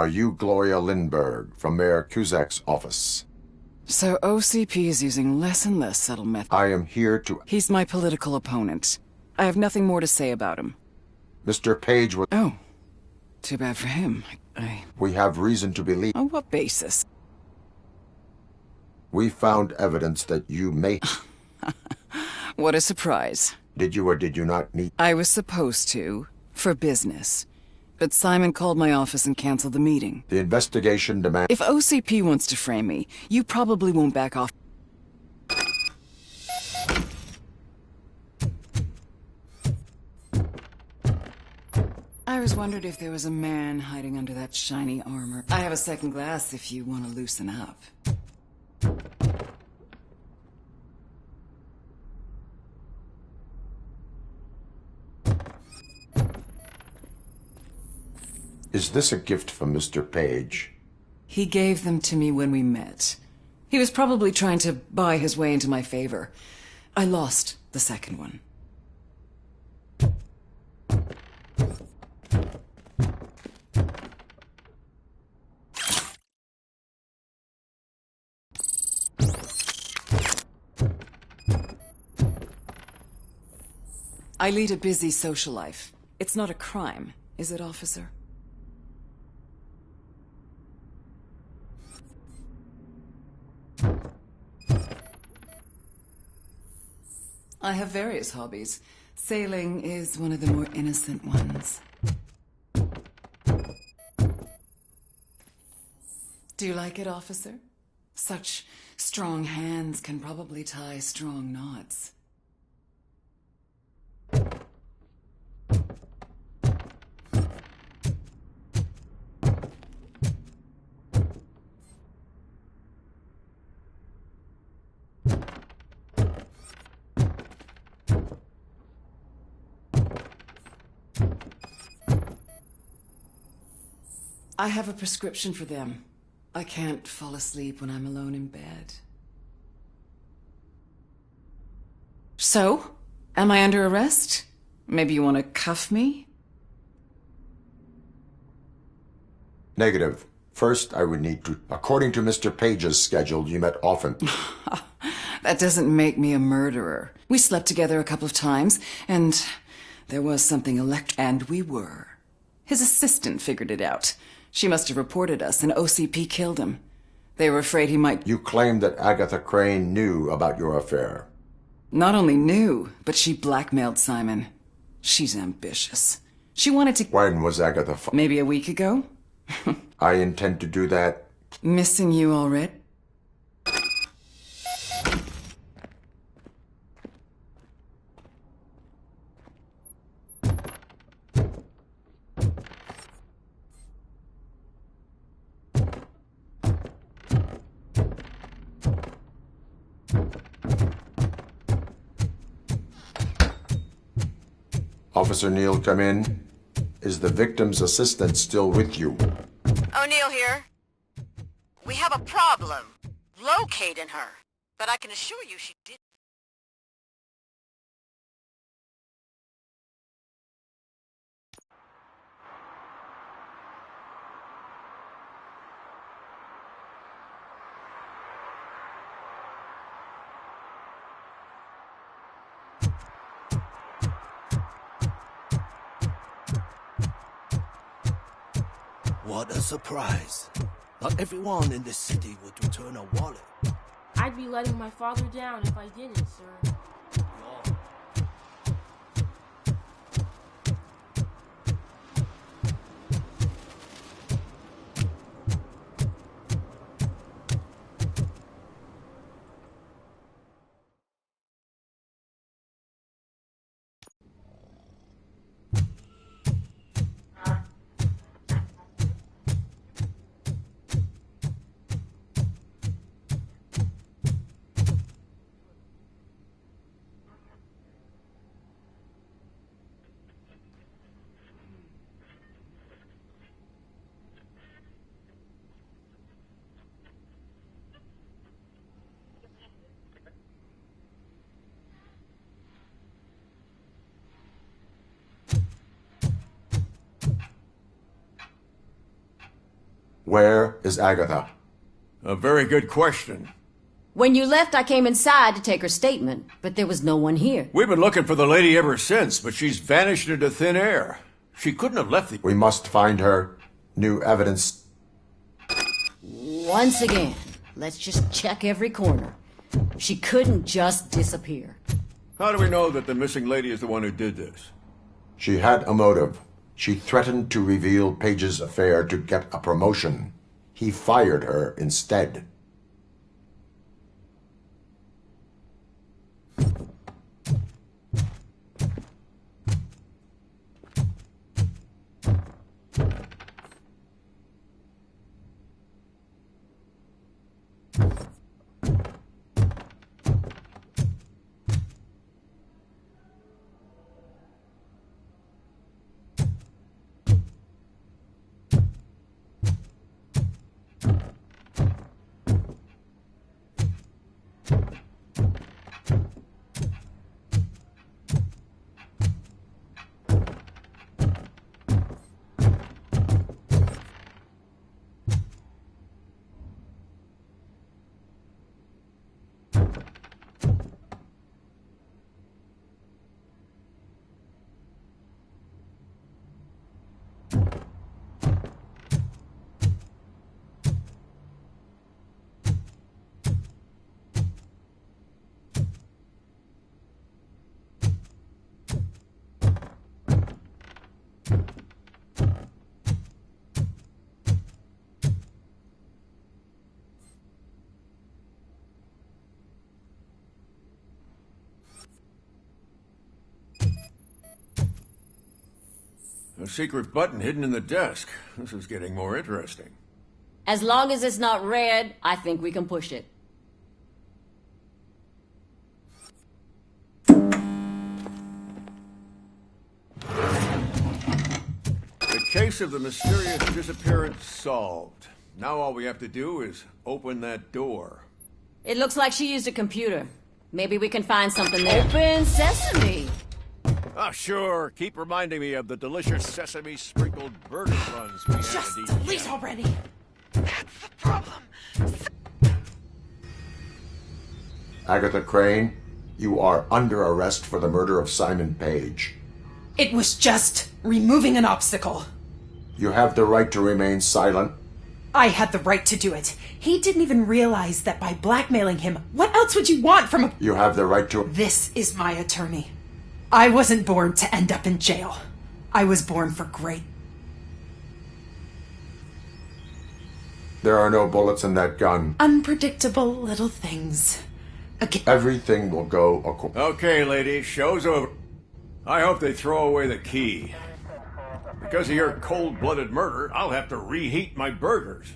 Are you Gloria Lindbergh from Mayor Cusack's office? So OCP is using less and less subtle methods. I am here to... He's my political opponent. I have nothing more to say about him. Mr. Page was... Oh. Too bad for him. We have reason to believe... On what basis? We found evidence that you may... What a surprise. Did you or did you not meet? I was supposed to, for business. But Simon called my office and canceled the meeting. The investigation demands... If OCP wants to frame me, you probably won't back off. I always wondered if there was a man hiding under that shiny armor. I have a second glass if you want to loosen up. Is this a gift from Mr. Page? He gave them to me when we met. He was probably trying to buy his way into my favor. I lost the second one. I lead a busy social life. It's not a crime, is it, officer? I have various hobbies. Sailing is one of the more innocent ones. Do you like it, officer? Such strong hands can probably tie strong knots. I have a prescription for them. I can't fall asleep when I'm alone in bed. So, am I under arrest? Maybe you want to cuff me? Negative. First, I would need to... According to Mr. Page's schedule, you met often. That doesn't make me a murderer. We slept together a couple of times, and there was something and we were. His assistant figured it out. She must have reported us, and OCP killed him. They were afraid he might... You claimed that Agatha Crane knew about your affair. Not only knew, but she blackmailed Simon. She's ambitious. She wanted to... When was Agatha... Maybe a week ago? I intend to do that. Missing you already? Officer Neal, come in. Is the victim's assistant still with you? O'Neill here. We have a problem locating her, but I can assure you she didn't. What a surprise. Not everyone in this city would return a wallet. I'd be letting my father down if I didn't, sir. Where is Agatha? A very good question. When you left, I came inside to take her statement, but there was no one here. We've been looking for the lady ever since, but she's vanished into thin air. She couldn't have left the... We must find her. New evidence. Once again, let's just check every corner. She couldn't just disappear. How do we know that the missing lady is the one who did this? She had a motive. She threatened to reveal Page's affair to get a promotion. He fired her instead. A secret button hidden in the desk. This is getting more interesting. As long as it's not red, I think we can push it. The case of the mysterious disappearance solved. Now all we have to do is open that door. It looks like she used a computer. Maybe we can find something there. Open sesame! Ah, sure. Keep reminding me of the delicious sesame sprinkled burger buns we had Just to eat. delete already. That's the problem. Agatha Crane, you are under arrest for the murder of Simon Page. It was just removing an obstacle. You have the right to remain silent. I had the right to do it. He didn't even realize that by blackmailing him, what else would you want from a... You have the right to... This is my attorney. I wasn't born to end up in jail. I was born for great. There are no bullets in that gun. Unpredictable little things. Again. Everything will go... Okay, lady, show's over. I hope they throw away the key. Because of your cold-blooded murder, I'll have to reheat my burgers.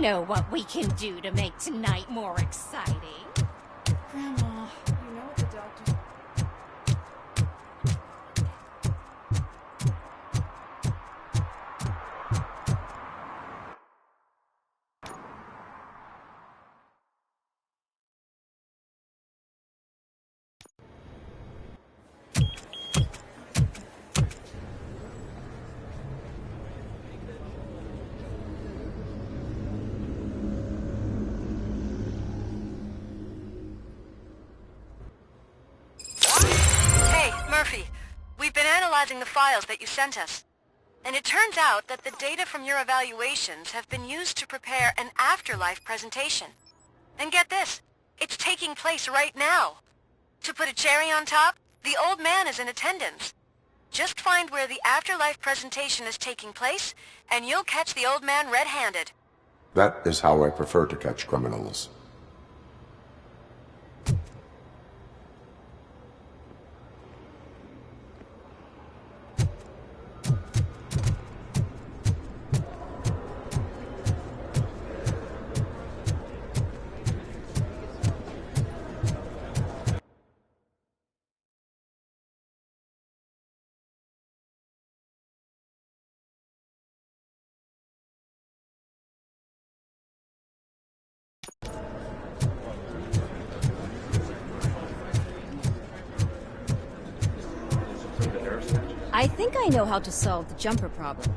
know what we can do to make tonight more exciting. Grandma, you know what the doctor... Murphy, we've been analyzing the files that you sent us. And it turns out that the data from your evaluations have been used to prepare an afterlife presentation. And get this, it's taking place right now. To put a cherry on top, the old man is in attendance. Just find where the afterlife presentation is taking place, and you'll catch the old man red-handed. That is how I prefer to catch criminals. I think I know how to solve the jumper problem.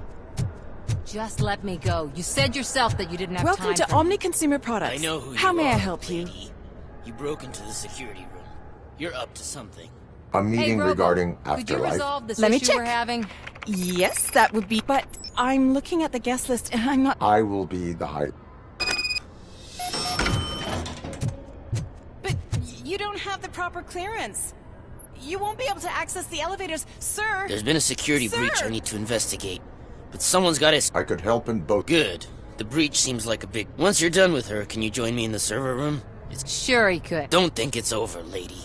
Just let me go. You said yourself that you didn't have Welcome time to Omni Consumer Products. I know who How you may I are, help you? lady. You broke into the security room. You're up to something. A meeting Robo, regarding could you afterlife. resolve this Let me issue check. we're having? Yes, that would be... But I'm looking at the guest list and I'm not... I will be the high... But you don't have the proper clearance. You won't be able to access the elevators, sir. There's been a security Sir! breach I need to investigate. But someone's got to... I could help in both... Good. The breach seems like a big... Once you're done with her, can you join me in the server room? Sure he could. Don't think it's over, lady.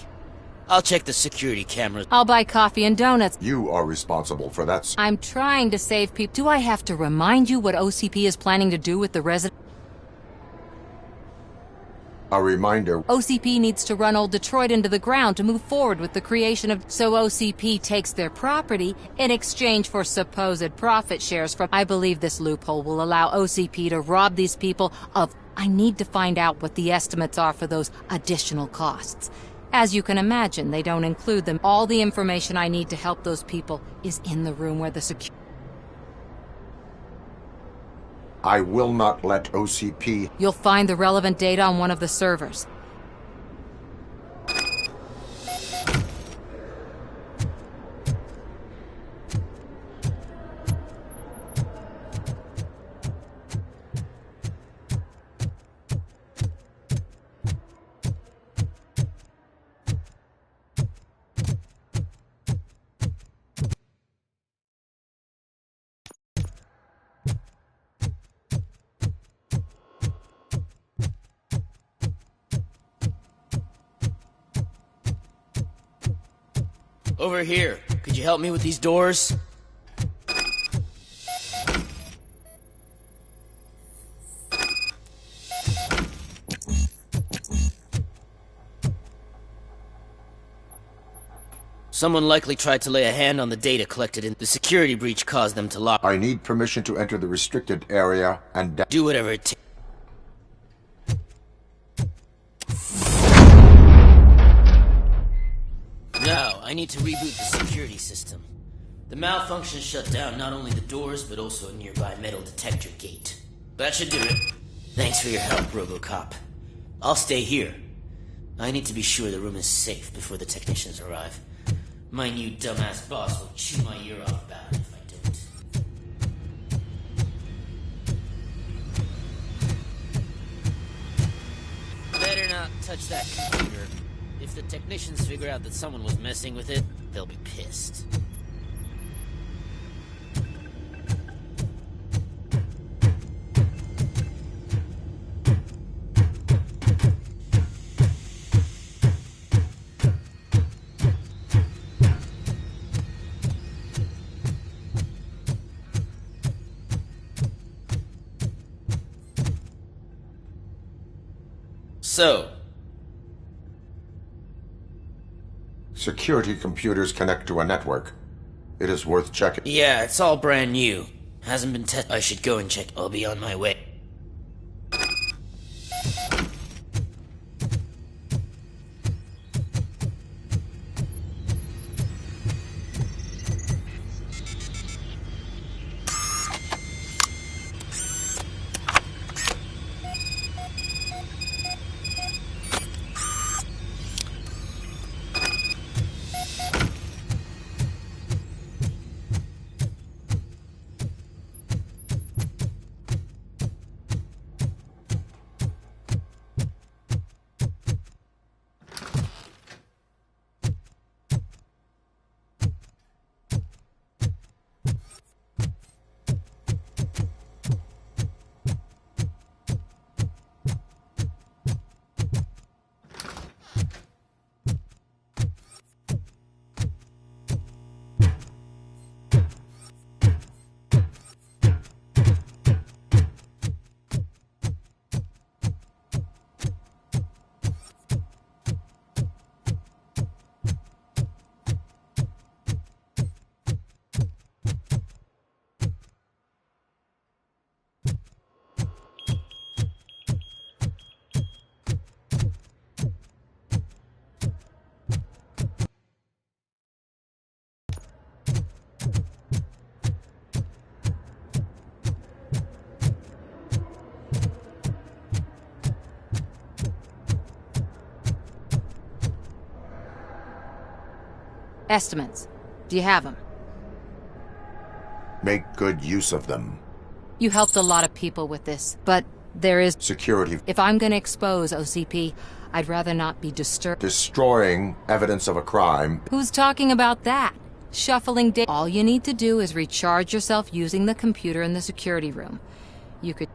I'll check the security cameras. I'll buy coffee and donuts. You are responsible for that. I'm trying to save people. Do I have to remind you what OCP is planning to do with the resident? A reminder. OCP needs to run old Detroit into the ground to move forward with the creation of... So OCP takes their property in exchange for supposed profit shares from... I believe this loophole will allow OCP to rob these people of... I need to find out what the estimates are for those additional costs. As you can imagine, they don't include them. All the information I need to help those people is in the room where the security... I will not let OCP... You'll find the relevant data on one of the servers. Over here. Could you help me with these doors? Someone likely tried to lay a hand on the data collected in the security breach caused them to lock. I need permission to enter the restricted area and... Do whatever it takes. Now, I need to reboot the security system. The malfunction shut down not only the doors, but also a nearby metal detector gate. That should do it. Thanks for your help, RoboCop. I'll stay here. I need to be sure the room is safe before the technicians arrive. My new dumbass boss will chew my ear off about it if I don't. Better not touch that computer. If the technicians figure out that someone was messing with it, they'll be pissed. So, Security computers connect to a network. It is worth checking. yeah, it's all brand new. Hasn't been tested. I should go and check. I'll be on my way. Estimates. Do you have them? Make good use of them. You helped a lot of people with this, but there is... Security. If I'm gonna expose OCP, I'd rather not be disturbed. Destroying evidence of a crime. Who's talking about that? Shuffling data. All you need to do is recharge yourself using the computer in the security room. You could...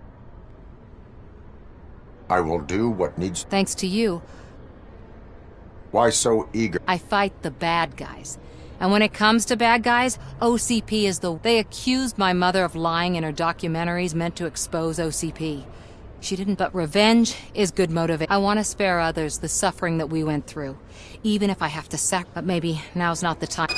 I will do what needs... Thanks to you. Why so eager? I fight the bad guys. And when it comes to bad guys, OCP is the... They accused my mother of lying in her documentaries meant to expose OCP. She didn't, but revenge is good motivation. I want to spare others the suffering that we went through. Even if I have to but maybe now's not the time.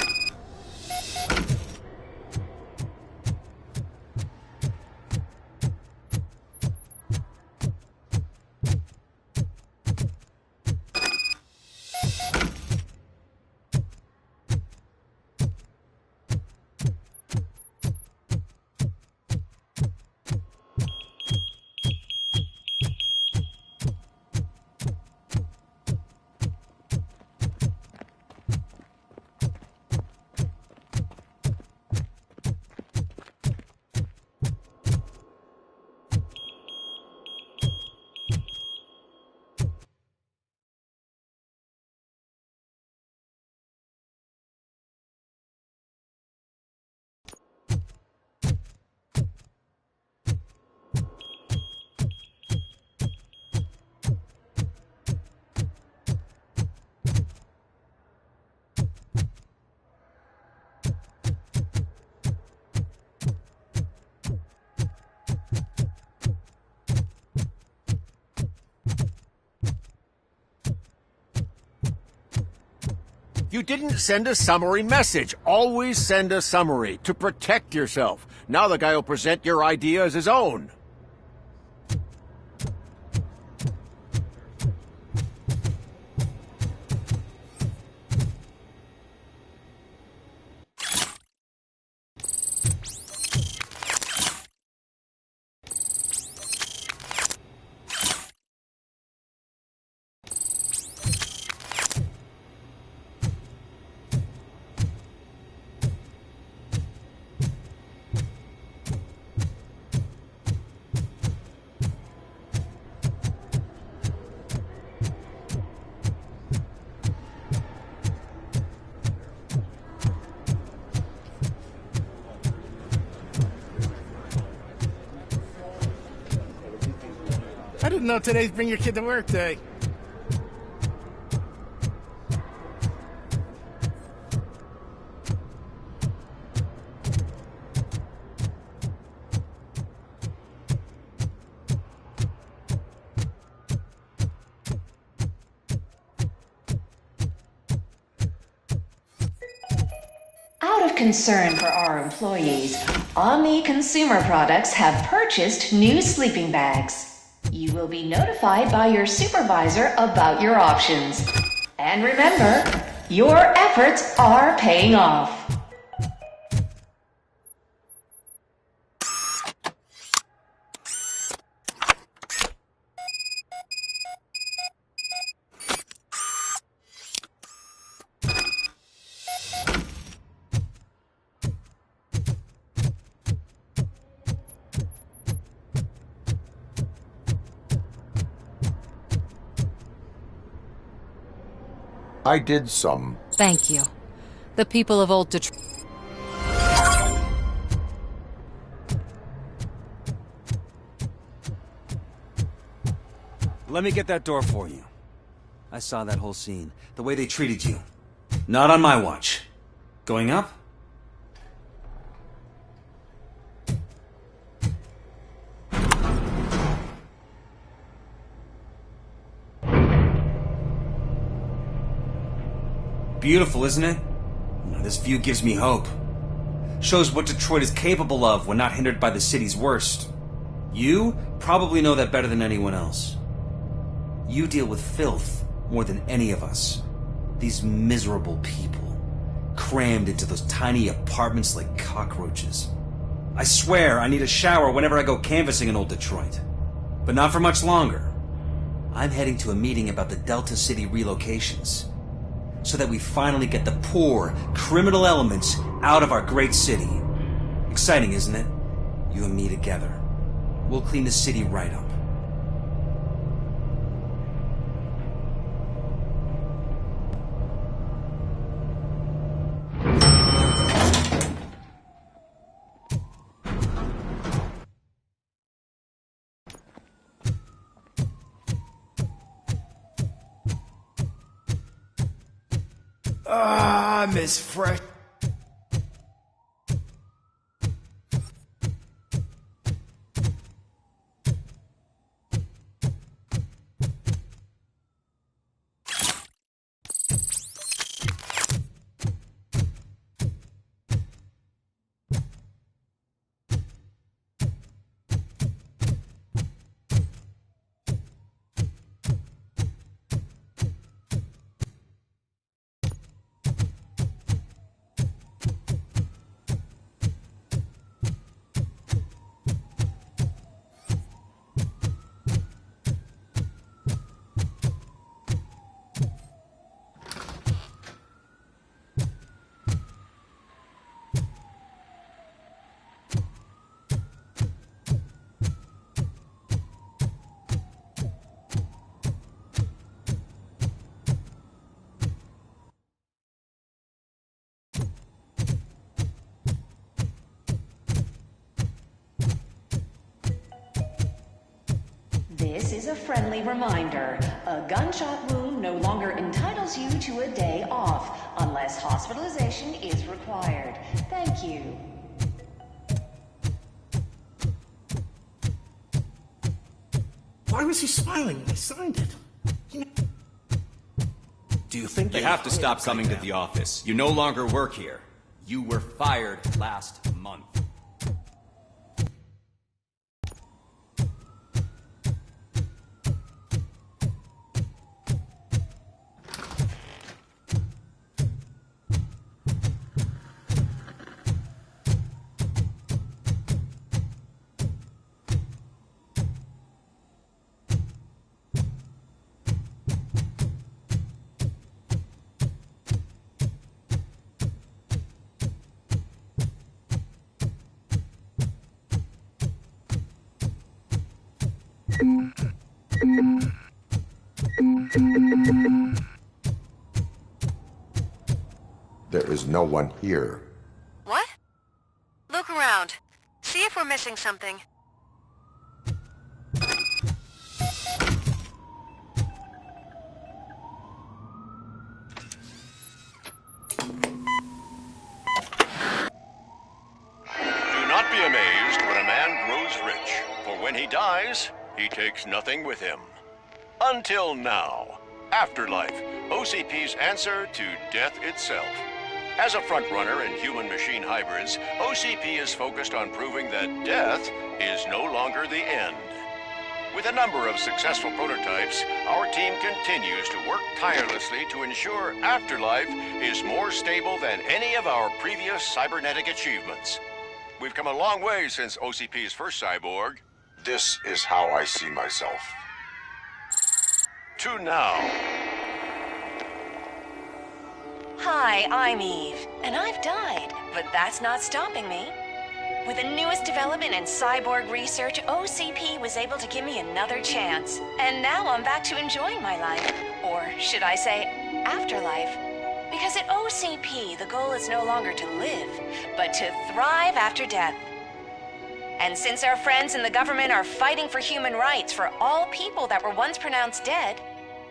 You didn't send a summary message. Always send a summary to protect yourself. Now the guy will present your idea as his own. I didn't know today's Bring Your Kid to Work Day. concern for our employees, Omni Consumer Products have purchased new sleeping bags. You will be notified by your supervisor about your options. And remember, your efforts are paying off. I did some. Thank you. The people of Old Detroit. Let me get that door for you. I saw that whole scene. The way they treated you. Not on my watch. Going up? Beautiful, isn't it? This view gives me hope. Shows what Detroit is capable of when not hindered by the city's worst. You probably know that better than anyone else. You deal with filth more than any of us. These miserable people, crammed into those tiny apartments like cockroaches. I swear I need a shower whenever I go canvassing in Old Detroit. But not for much longer. I'm heading to a meeting about the Delta City relocations, so that we finally get the poor, criminal elements out of our great city. Exciting, isn't it? You and me together. We'll clean the city right up. Miss Fresh. This is a friendly reminder. A gunshot wound no longer entitles you to a day off, unless hospitalization is required. Thank you. Why was he smiling when I signed it? Do you think they have to stop coming to the office? You no longer work here. You were fired last month. There is no one here. What? Look around. See if we're missing something. Do not be amazed when a man grows rich, for when he dies, he takes nothing with him. Until now. Afterlife, OCP's answer to death itself. As a frontrunner in human-machine hybrids, OCP is focused on proving that death is no longer the end. With a number of successful prototypes, our team continues to work tirelessly to ensure Afterlife is more stable than any of our previous cybernetic achievements. We've come a long way since OCP's first cyborg. This is how I see myself. To now. Hi, I'm Eve, and I've died, but that's not stopping me. With the newest development in cyborg research, OCP was able to give me another chance. And now I'm back to enjoying my life. Or should I say, afterlife. Because at OCP, the goal is no longer to live, but to thrive after death. And since our friends in the government are fighting for human rights for all people that were once pronounced dead,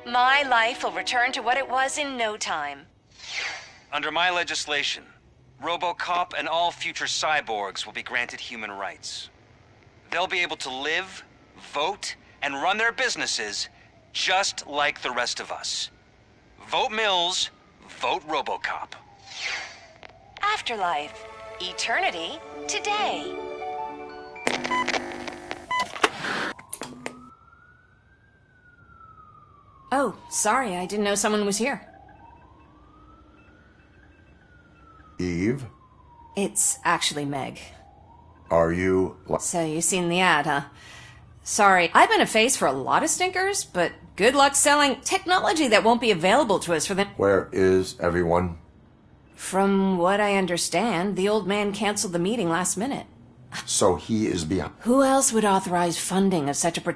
my life will return to what it was in no time. Under my legislation, RoboCop and all future cyborgs will be granted human rights. They'll be able to live, vote, and run their businesses just like the rest of us. Vote Mills, vote RoboCop. Afterlife. Eternity. Today. Oh, sorry, I didn't know someone was here. Eve? It's actually Meg. Are you... So you seen the ad, huh? Sorry, I've been a face for a lot of stinkers, but good luck selling technology that won't be available to us for the... Where is everyone? From what I understand, the old man canceled the meeting last minute. So he is behind... Who else would authorize funding of such a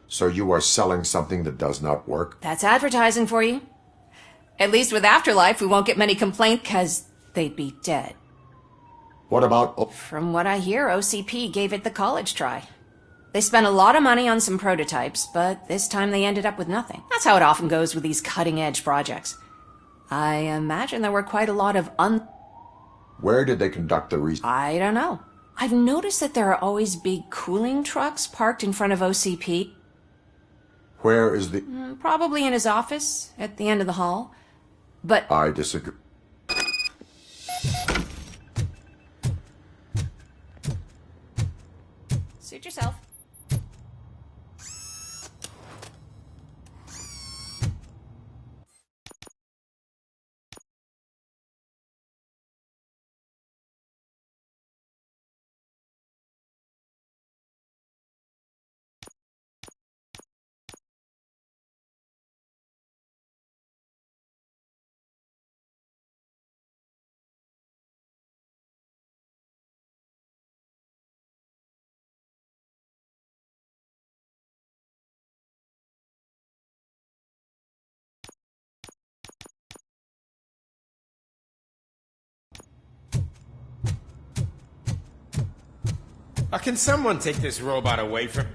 So you are selling something that does not work? That's advertising for you. At least with Afterlife, we won't get many complaints because they'd be dead. What about... From what I hear, OCP gave it the college try. They spent a lot of money on some prototypes, but this time they ended up with nothing. That's how it often goes with these cutting-edge projects. I imagine there were quite a lot of Where did they conduct the research? I don't know. I've noticed that there are always big cooling trucks parked in front of OCP. Where is the... Probably in his office, at the end of the hall. But... I disagree. Suit yourself. Can someone take this robot away from...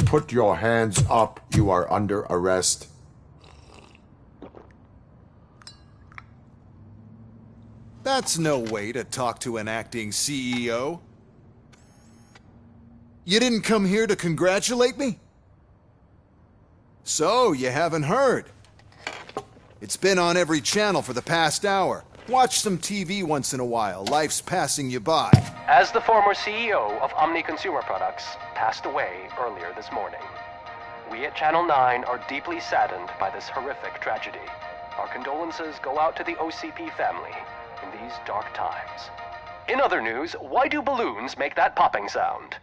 Put your hands up. You are under arrest. That's no way to talk to an acting CEO. You didn't come here to congratulate me? So, you haven't heard. It's been on every channel for the past hour. Watch some TV once in a while. Life's passing you by. As the former CEO of Omni Consumer Products passed away earlier this morning, we at Channel 9 are deeply saddened by this horrific tragedy. Our condolences go out to the OCP family in these dark times. In other news, why do balloons make that popping sound?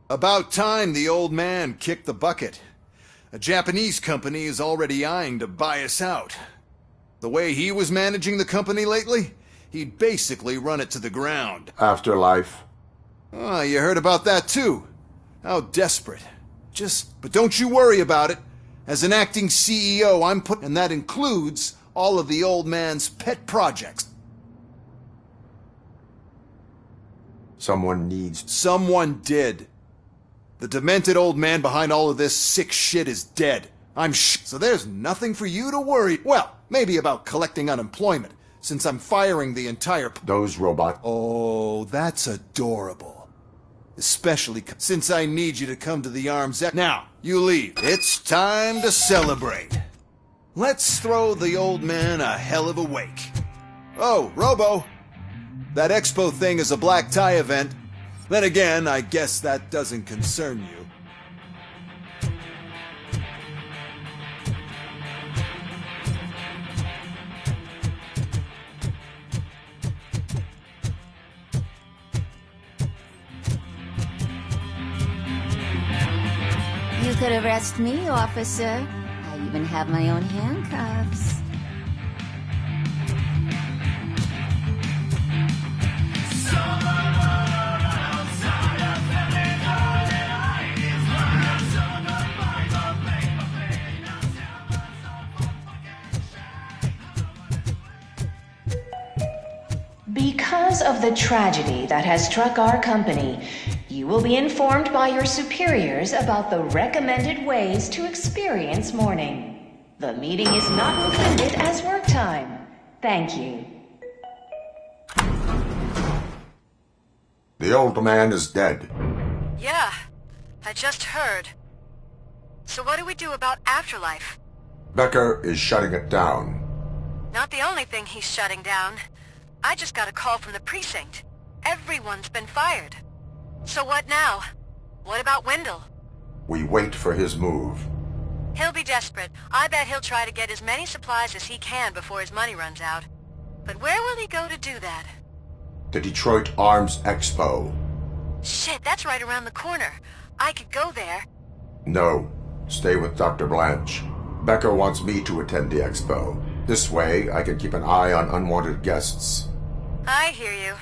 About time the old man kicked the bucket. A Japanese company is already eyeing to buy us out. The way he was managing the company lately, he'd basically run it to the ground. Afterlife. Oh, you heard about that too. How desperate. But don't you worry about it. As an acting CEO, and that includes all of the old man's pet projects. Someone needs... Someone did. The demented old man behind all of this sick shit is dead. So there's nothing for you to worry. Well, maybe about collecting unemployment, since I'm firing the entire... Those robots... Oh, that's adorable. Especially since I need you to come to the arms... Now, you leave. It's time to celebrate. Let's throw the old man a hell of a wake. Oh, Robo. That expo thing is a black tie event. Then again, I guess that doesn't concern you. You could arrest me, officer. I even have my own handcuffs. Because of the tragedy that has struck our company, you will be informed by your superiors about the recommended ways to experience mourning. The meeting is not included as work time. Thank you. The old man is dead. Yeah, I just heard. So what do we do about afterlife? Becker is shutting it down. Not the only thing he's shutting down. I just got a call from the precinct. Everyone's been fired. So what now? What about Wendell? We wait for his move. He'll be desperate. I bet he'll try to get as many supplies as he can before his money runs out. But where will he go to do that? The Detroit Arms Expo. Shit, that's right around the corner. I could go there. No. Stay with Dr. Blanche. Becker wants me to attend the expo. This way, I can keep an eye on unwanted guests. I hear you.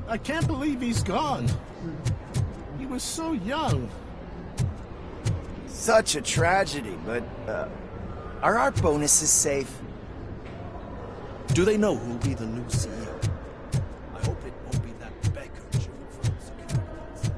I can't believe he's gone. He was so young. Such a tragedy, but, are our bonuses safe? Do they know who'll be the new CEO? I hope it won't be that Becker jerk from the security concept.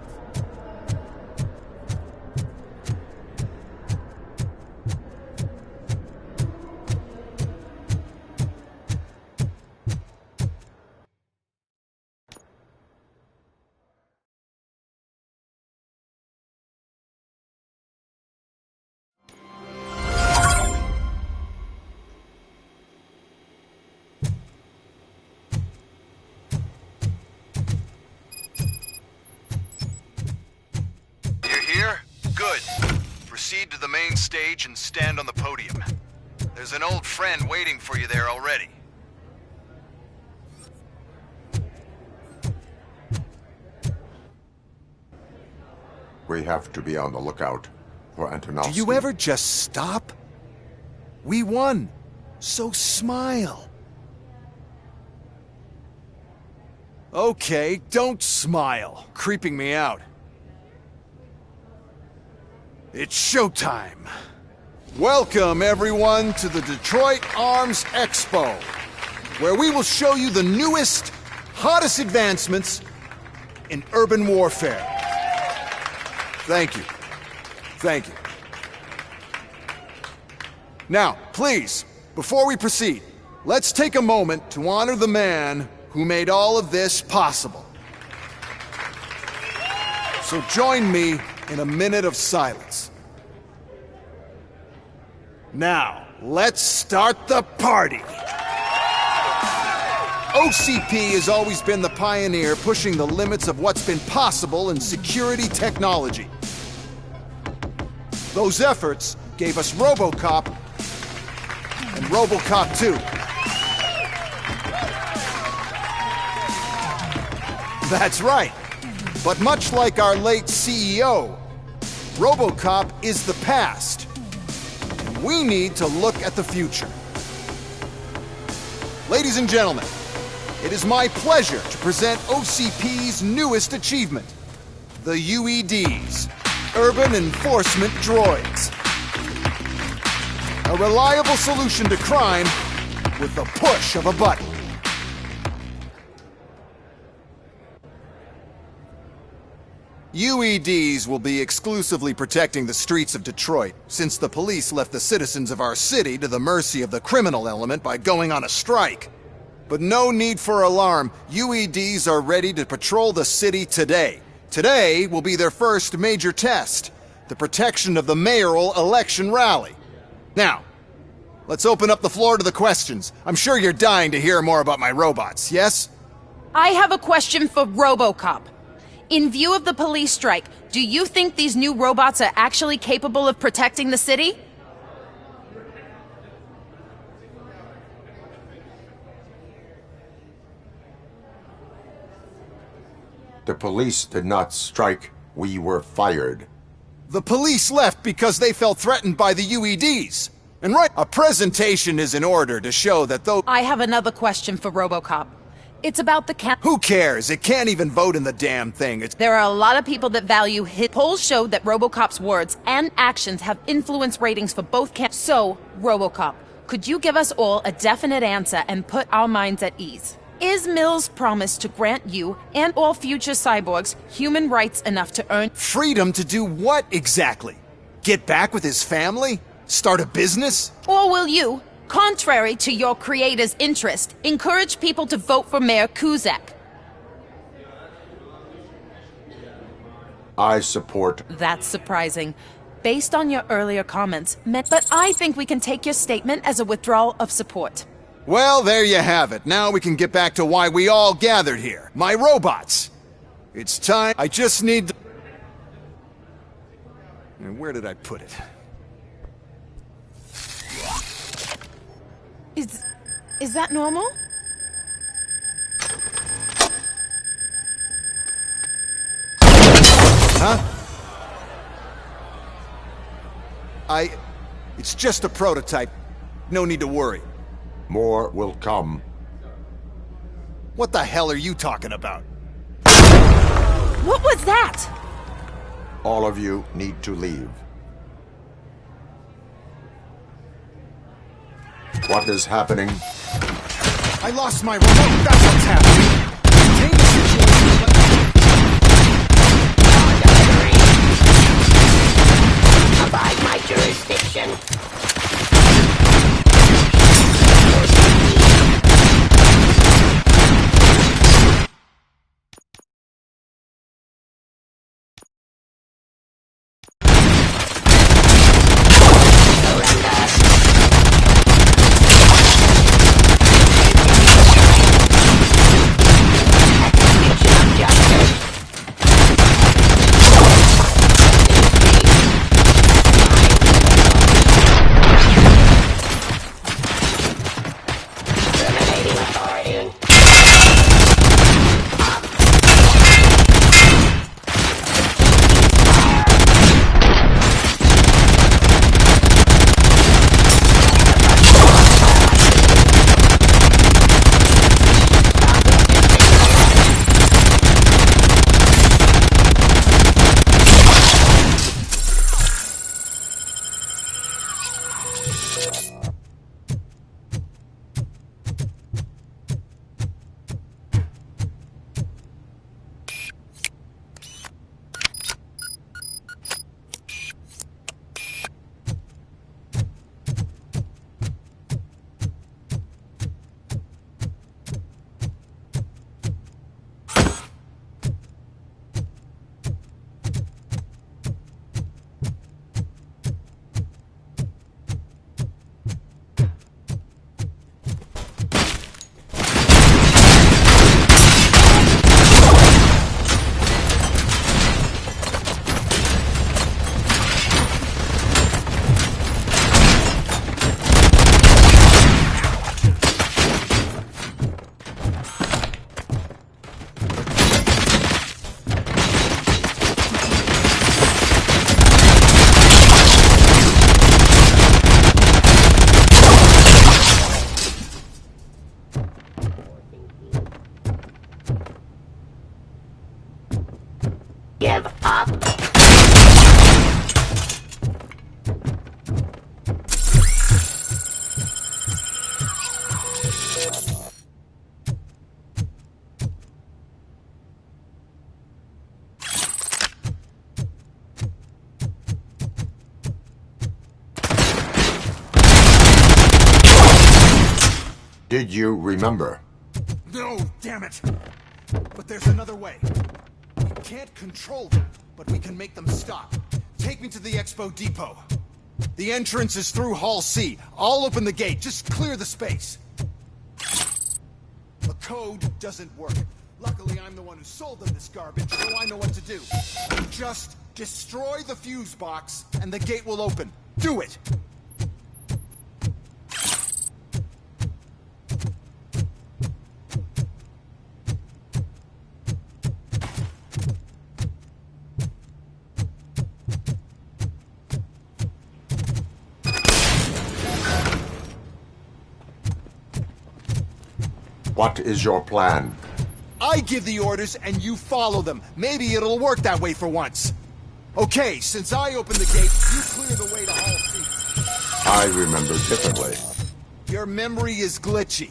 Proceed to the main stage and stand on the podium. There's an old friend waiting for you there already. We have to be on the lookout for Antonovsky. Do you ever just stop? We won, so smile. Okay, don't smile. Creeping me out. It's showtime. Welcome, everyone, to the Detroit Arms Expo, where we will show you the newest, hottest advancements in urban warfare. Thank you. Thank you. Now, please, before we proceed, let's take a moment to honor the man who made all of this possible. So join me in a minute of silence. Now, let's start the party! OCP has always been the pioneer pushing the limits of what's been possible in security technology. Those efforts gave us RoboCop and RoboCop 2. That's right. But much like our late CEO, RoboCop is the past. We need to look at the future. Ladies and gentlemen, it is my pleasure to present OCP's newest achievement, the UEDs, Urban Enforcement Droids. A reliable solution to crime with the push of a button. UEDs will be exclusively protecting the streets of Detroit, since the police left the citizens of our city to the mercy of the criminal element by going on a strike. But no need for alarm. UEDs are ready to patrol the city today. Today will be their first major test, the protection of the mayoral election rally. Now, let's open up the floor to the questions. I'm sure you're dying to hear more about my robots, yes? I have a question for RoboCop. In view of the police strike, do you think these new robots are actually capable of protecting the city? The police did not strike. We were fired. The police left because they felt threatened by the UEDs. And right, a presentation is in order to show that though— I have another question for RoboCop. It's about the Who cares? It can't even vote in the damn thing. There are a lot of people that value his— Polls show that RoboCop's words and actions have influenced ratings for both So, RoboCop, could you give us all a definite answer and put our minds at ease? Is Mills' promise to grant you and all future cyborgs human rights enough to earn— Freedom to do what exactly? Get back with his family? Start a business? Or will you, contrary to your creator's interest, encourage people to vote for Mayor Kuzak? I support— That's surprising. Based on your earlier comments, but I think we can take your statement as a withdrawal of support. Well, there you have it. Now we can get back to why we all gathered here. My robots! It's time. I just need to— And where did I put it? Is that normal? Huh? It's just a prototype. No need to worry. More will come. What the hell are you talking about? What was that? All of you need to leave. What is happening? I lost my remote. That's what's happening. Contain the situation. Abide my jurisdiction. Did you remember? No, damn it! But there's another way. We can't control them, but we can make them stop. Take me to the Expo Depot. The entrance is through Hall C. I'll open the gate. Just clear the space. The code doesn't work. Luckily, I'm the one who sold them this garbage, so I know what to do. Just destroy the fuse box, and the gate will open. Do it! What is your plan? I give the orders and you follow them. Maybe it'll work that way for once. Okay, since I opened the gate, you clear the way to Hall C. I remember differently. Your memory is glitchy.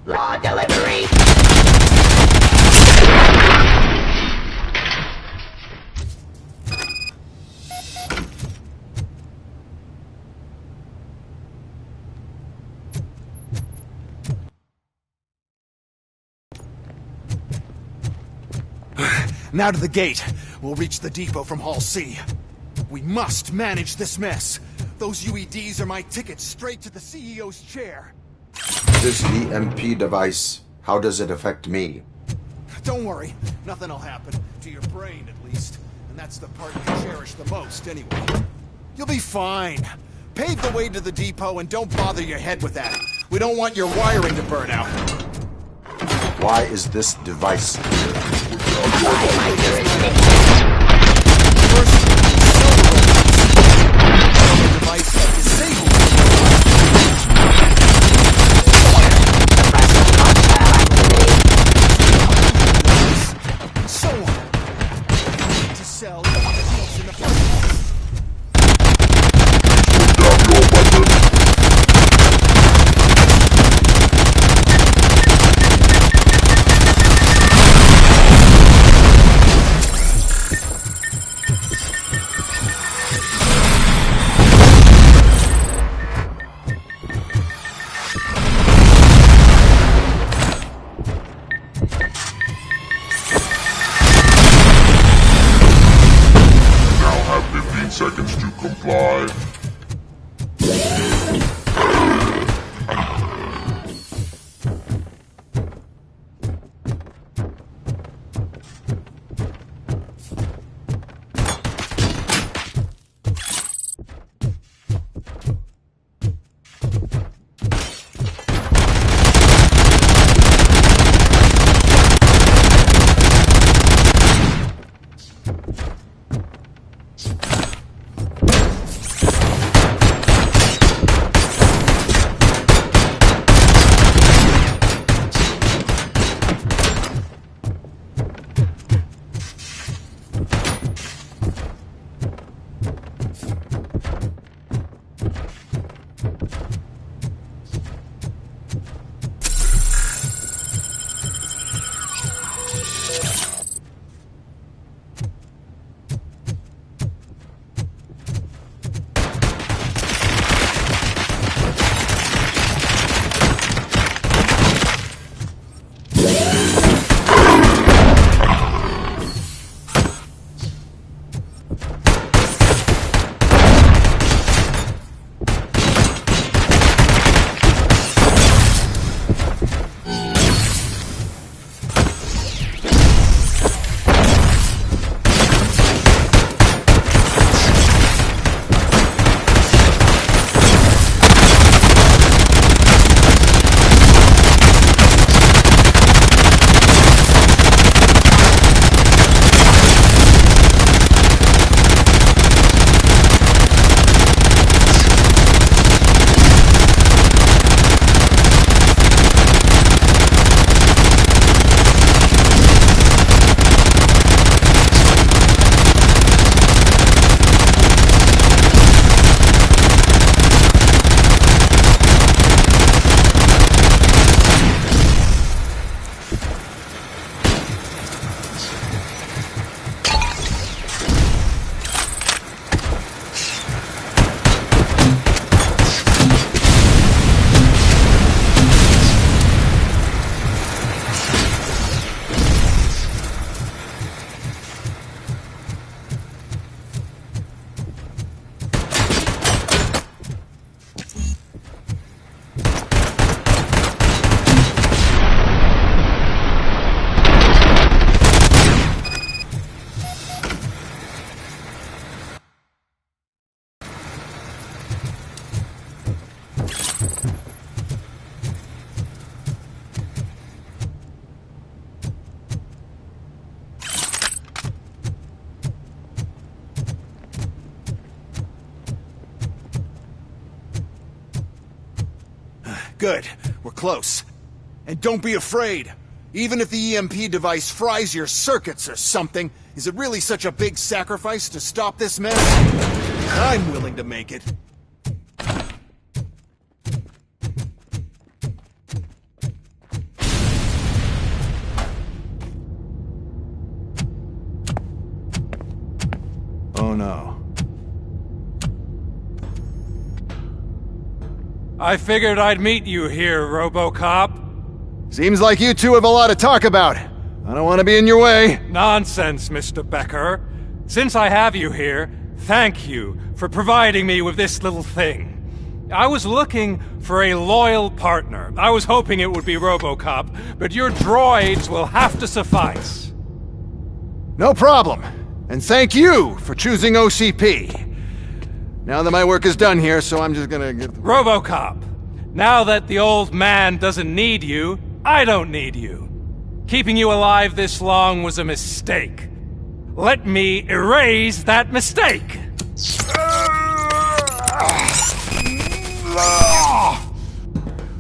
Raw delivery. Now to the gate. We'll reach the depot from Hall C. We must manage this mess. Those UEDs are my ticket straight to the CEO's chair. This EMP device, how does it affect me? Don't worry, nothing will happen. To your brain, at least. And that's the part you cherish the most, anyway. You'll be fine. Pave the way to the depot and don't bother your head with that. We don't want your wiring to burn out. Why is this device here? Device that disables so on. To sell deals in the first place. Good. We're close. And don't be afraid. Even if the EMP device fries your circuits or something, is it really such a big sacrifice to stop this mess? I'm willing to make it. Oh no. I figured I'd meet you here, RoboCop. Seems like you two have a lot to talk about. I don't want to be in your way. Nonsense, Mr. Becker. Since I have you here, thank you for providing me with this little thing. I was looking for a loyal partner. I was hoping it would be RoboCop, but your droids will have to suffice. No problem. And thank you for choosing OCP. Now that my work is done here, so I'm just gonna get... RoboCop, now that the old man doesn't need you, I don't need you. Keeping you alive this long was a mistake. Let me erase that mistake!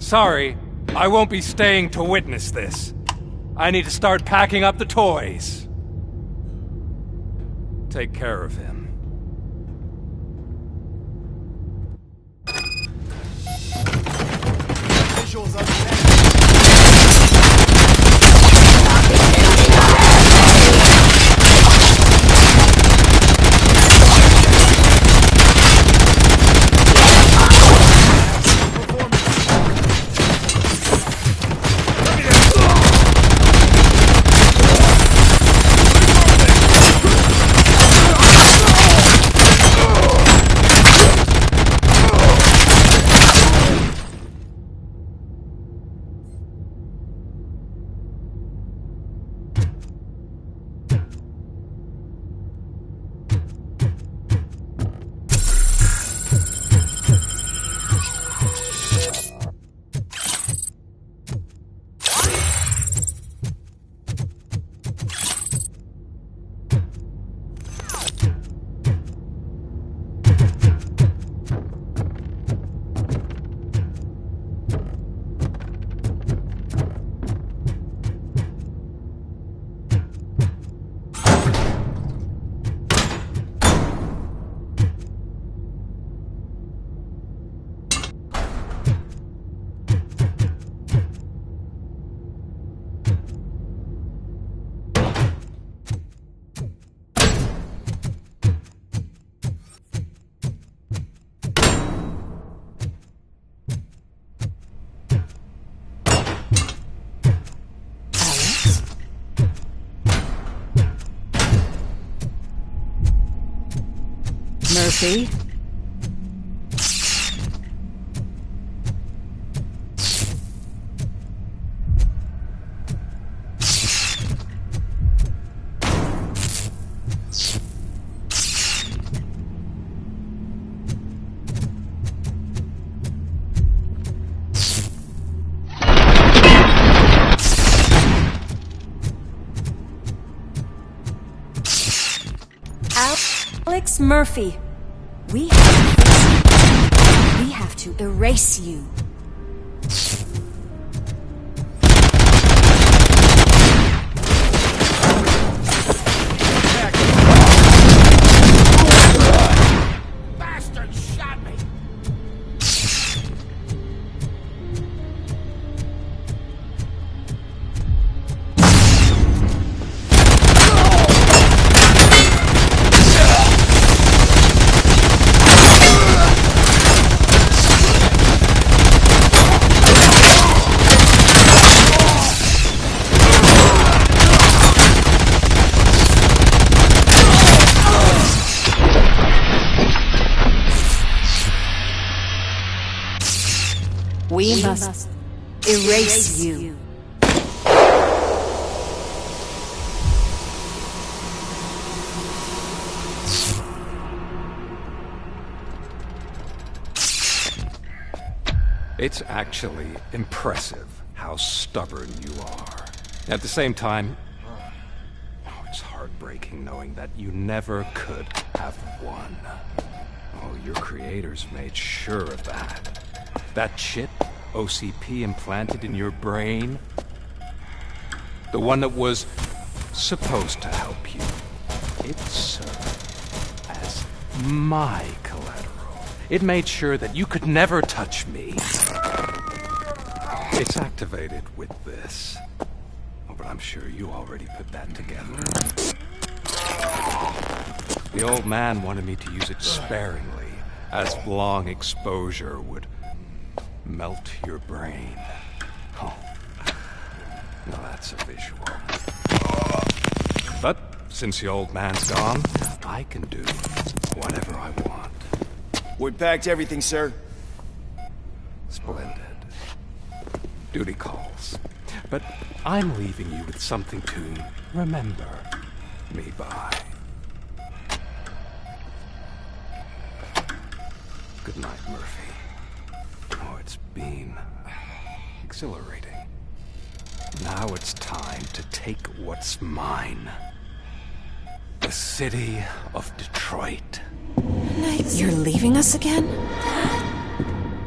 Sorry, I won't be staying to witness this. I need to start packing up the toys. Take care of him. Visuals up Murphy? Alex Murphy, we have to erase you. Bastard shot me! We must erase you. It's actually impressive how stubborn you are. At the same time, it's heartbreaking knowing that you never could have won. Oh, your creators made sure of that. That chip OCP implanted in your brain? The one that was supposed to help you. It served as my collateral. It made sure that you could never touch me. It's activated with this. Oh, but I'm sure you already put that together. The old man wanted me to use it sparingly, as long exposure would melt your brain. Oh, now that's a visual. But since the old man's gone, I can do whatever I want. We packed everything, sir. Splendid. Duty calls. But I'm leaving you with something to remember me by. Good night, Murphy. Oh, it's been exhilarating. Now it's time to take what's mine. The city of Detroit. You're leaving us again?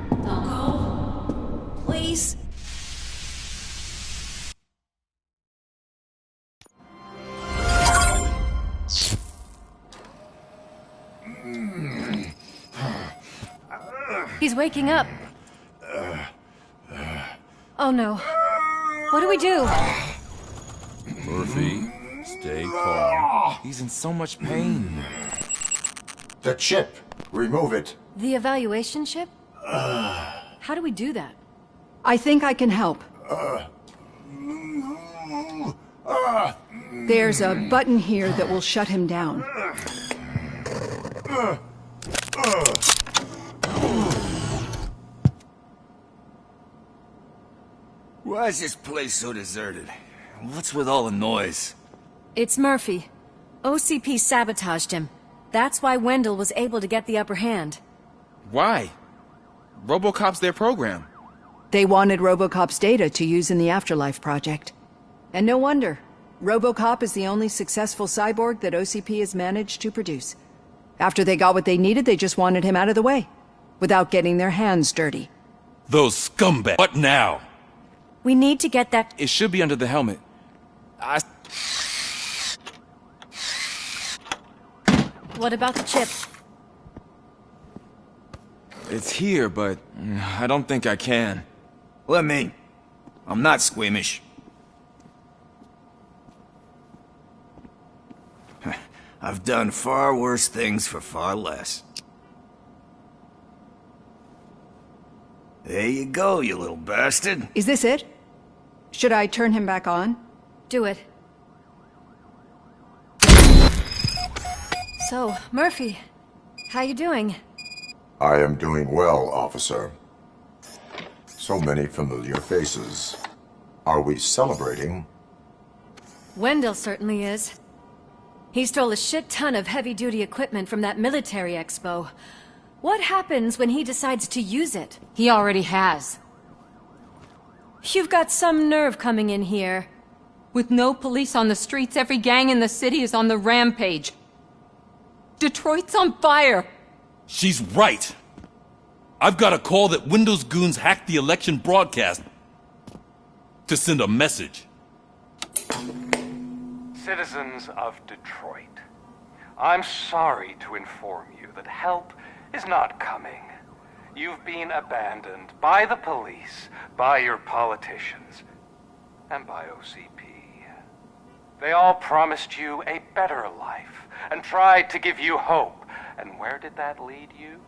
Don't go. Please. He's waking up. Oh no. What do we do? Murphy, stay calm. He's in so much pain. The chip. Remove it. The evaluation chip? How do we do that? I think I can help. There's a button here that will shut him down. Why is this place so deserted? What's with all the noise? It's Murphy. OCP sabotaged him. That's why Wendell was able to get the upper hand. Why? RoboCop's their program. They wanted RoboCop's data to use in the Afterlife project. And no wonder. RoboCop is the only successful cyborg that OCP has managed to produce. After they got what they needed, they just wanted him out of the way, without getting their hands dirty. Those scumbags. What now? We need to get that... It should be under the helmet. What about the chip? It's here, but I don't think I can. Let me. I'm not squeamish. I've done far worse things for far less. There you go, you little bastard. Is this it? Should I turn him back on? Do it. So, Murphy, how you doing? I am doing well, officer. So many familiar faces. Are we celebrating? Wendell certainly is. He stole a shit ton of heavy-duty equipment from that military expo. What happens when he decides to use it? He already has. You've got some nerve coming in here. With no police on the streets, every gang in the city is on the rampage. Detroit's on fire! She's right! I've got a call that Windows goons hacked the election broadcast to send a message. Citizens of Detroit, I'm sorry to inform you that help is not coming. You've been abandoned by the police, by your politicians, and by OCP. They all promised you a better life and tried to give you hope. And where did that lead you?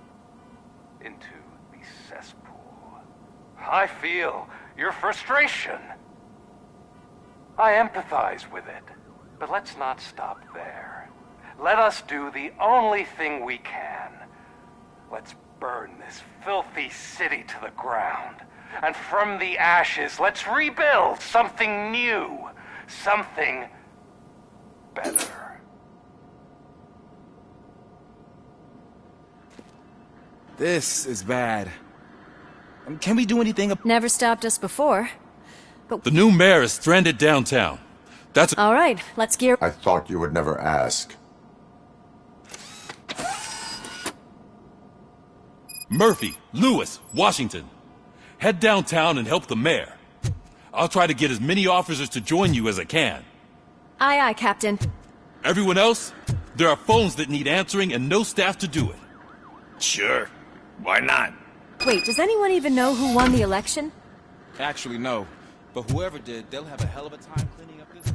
Into the cesspool. I feel your frustration. I empathize with it. But let's not stop there. Let us do the only thing we can. Let's burn this filthy city to the ground. And from the ashes, let's rebuild something new. Something better. This is bad. Can we do anything? Never stopped us before. But the new mayor is stranded downtown. That's all right. Let's gear. I thought you would never ask. Murphy, Lewis, Washington. Head downtown and help the mayor. I'll try to get as many officers to join you as I can. Aye, aye, Captain. Everyone else, there are phones that need answering and no staff to do it. Sure. Why not? Wait, does anyone even know who won the election? Actually, no. But whoever did, they'll have a hell of a time cleaning up this...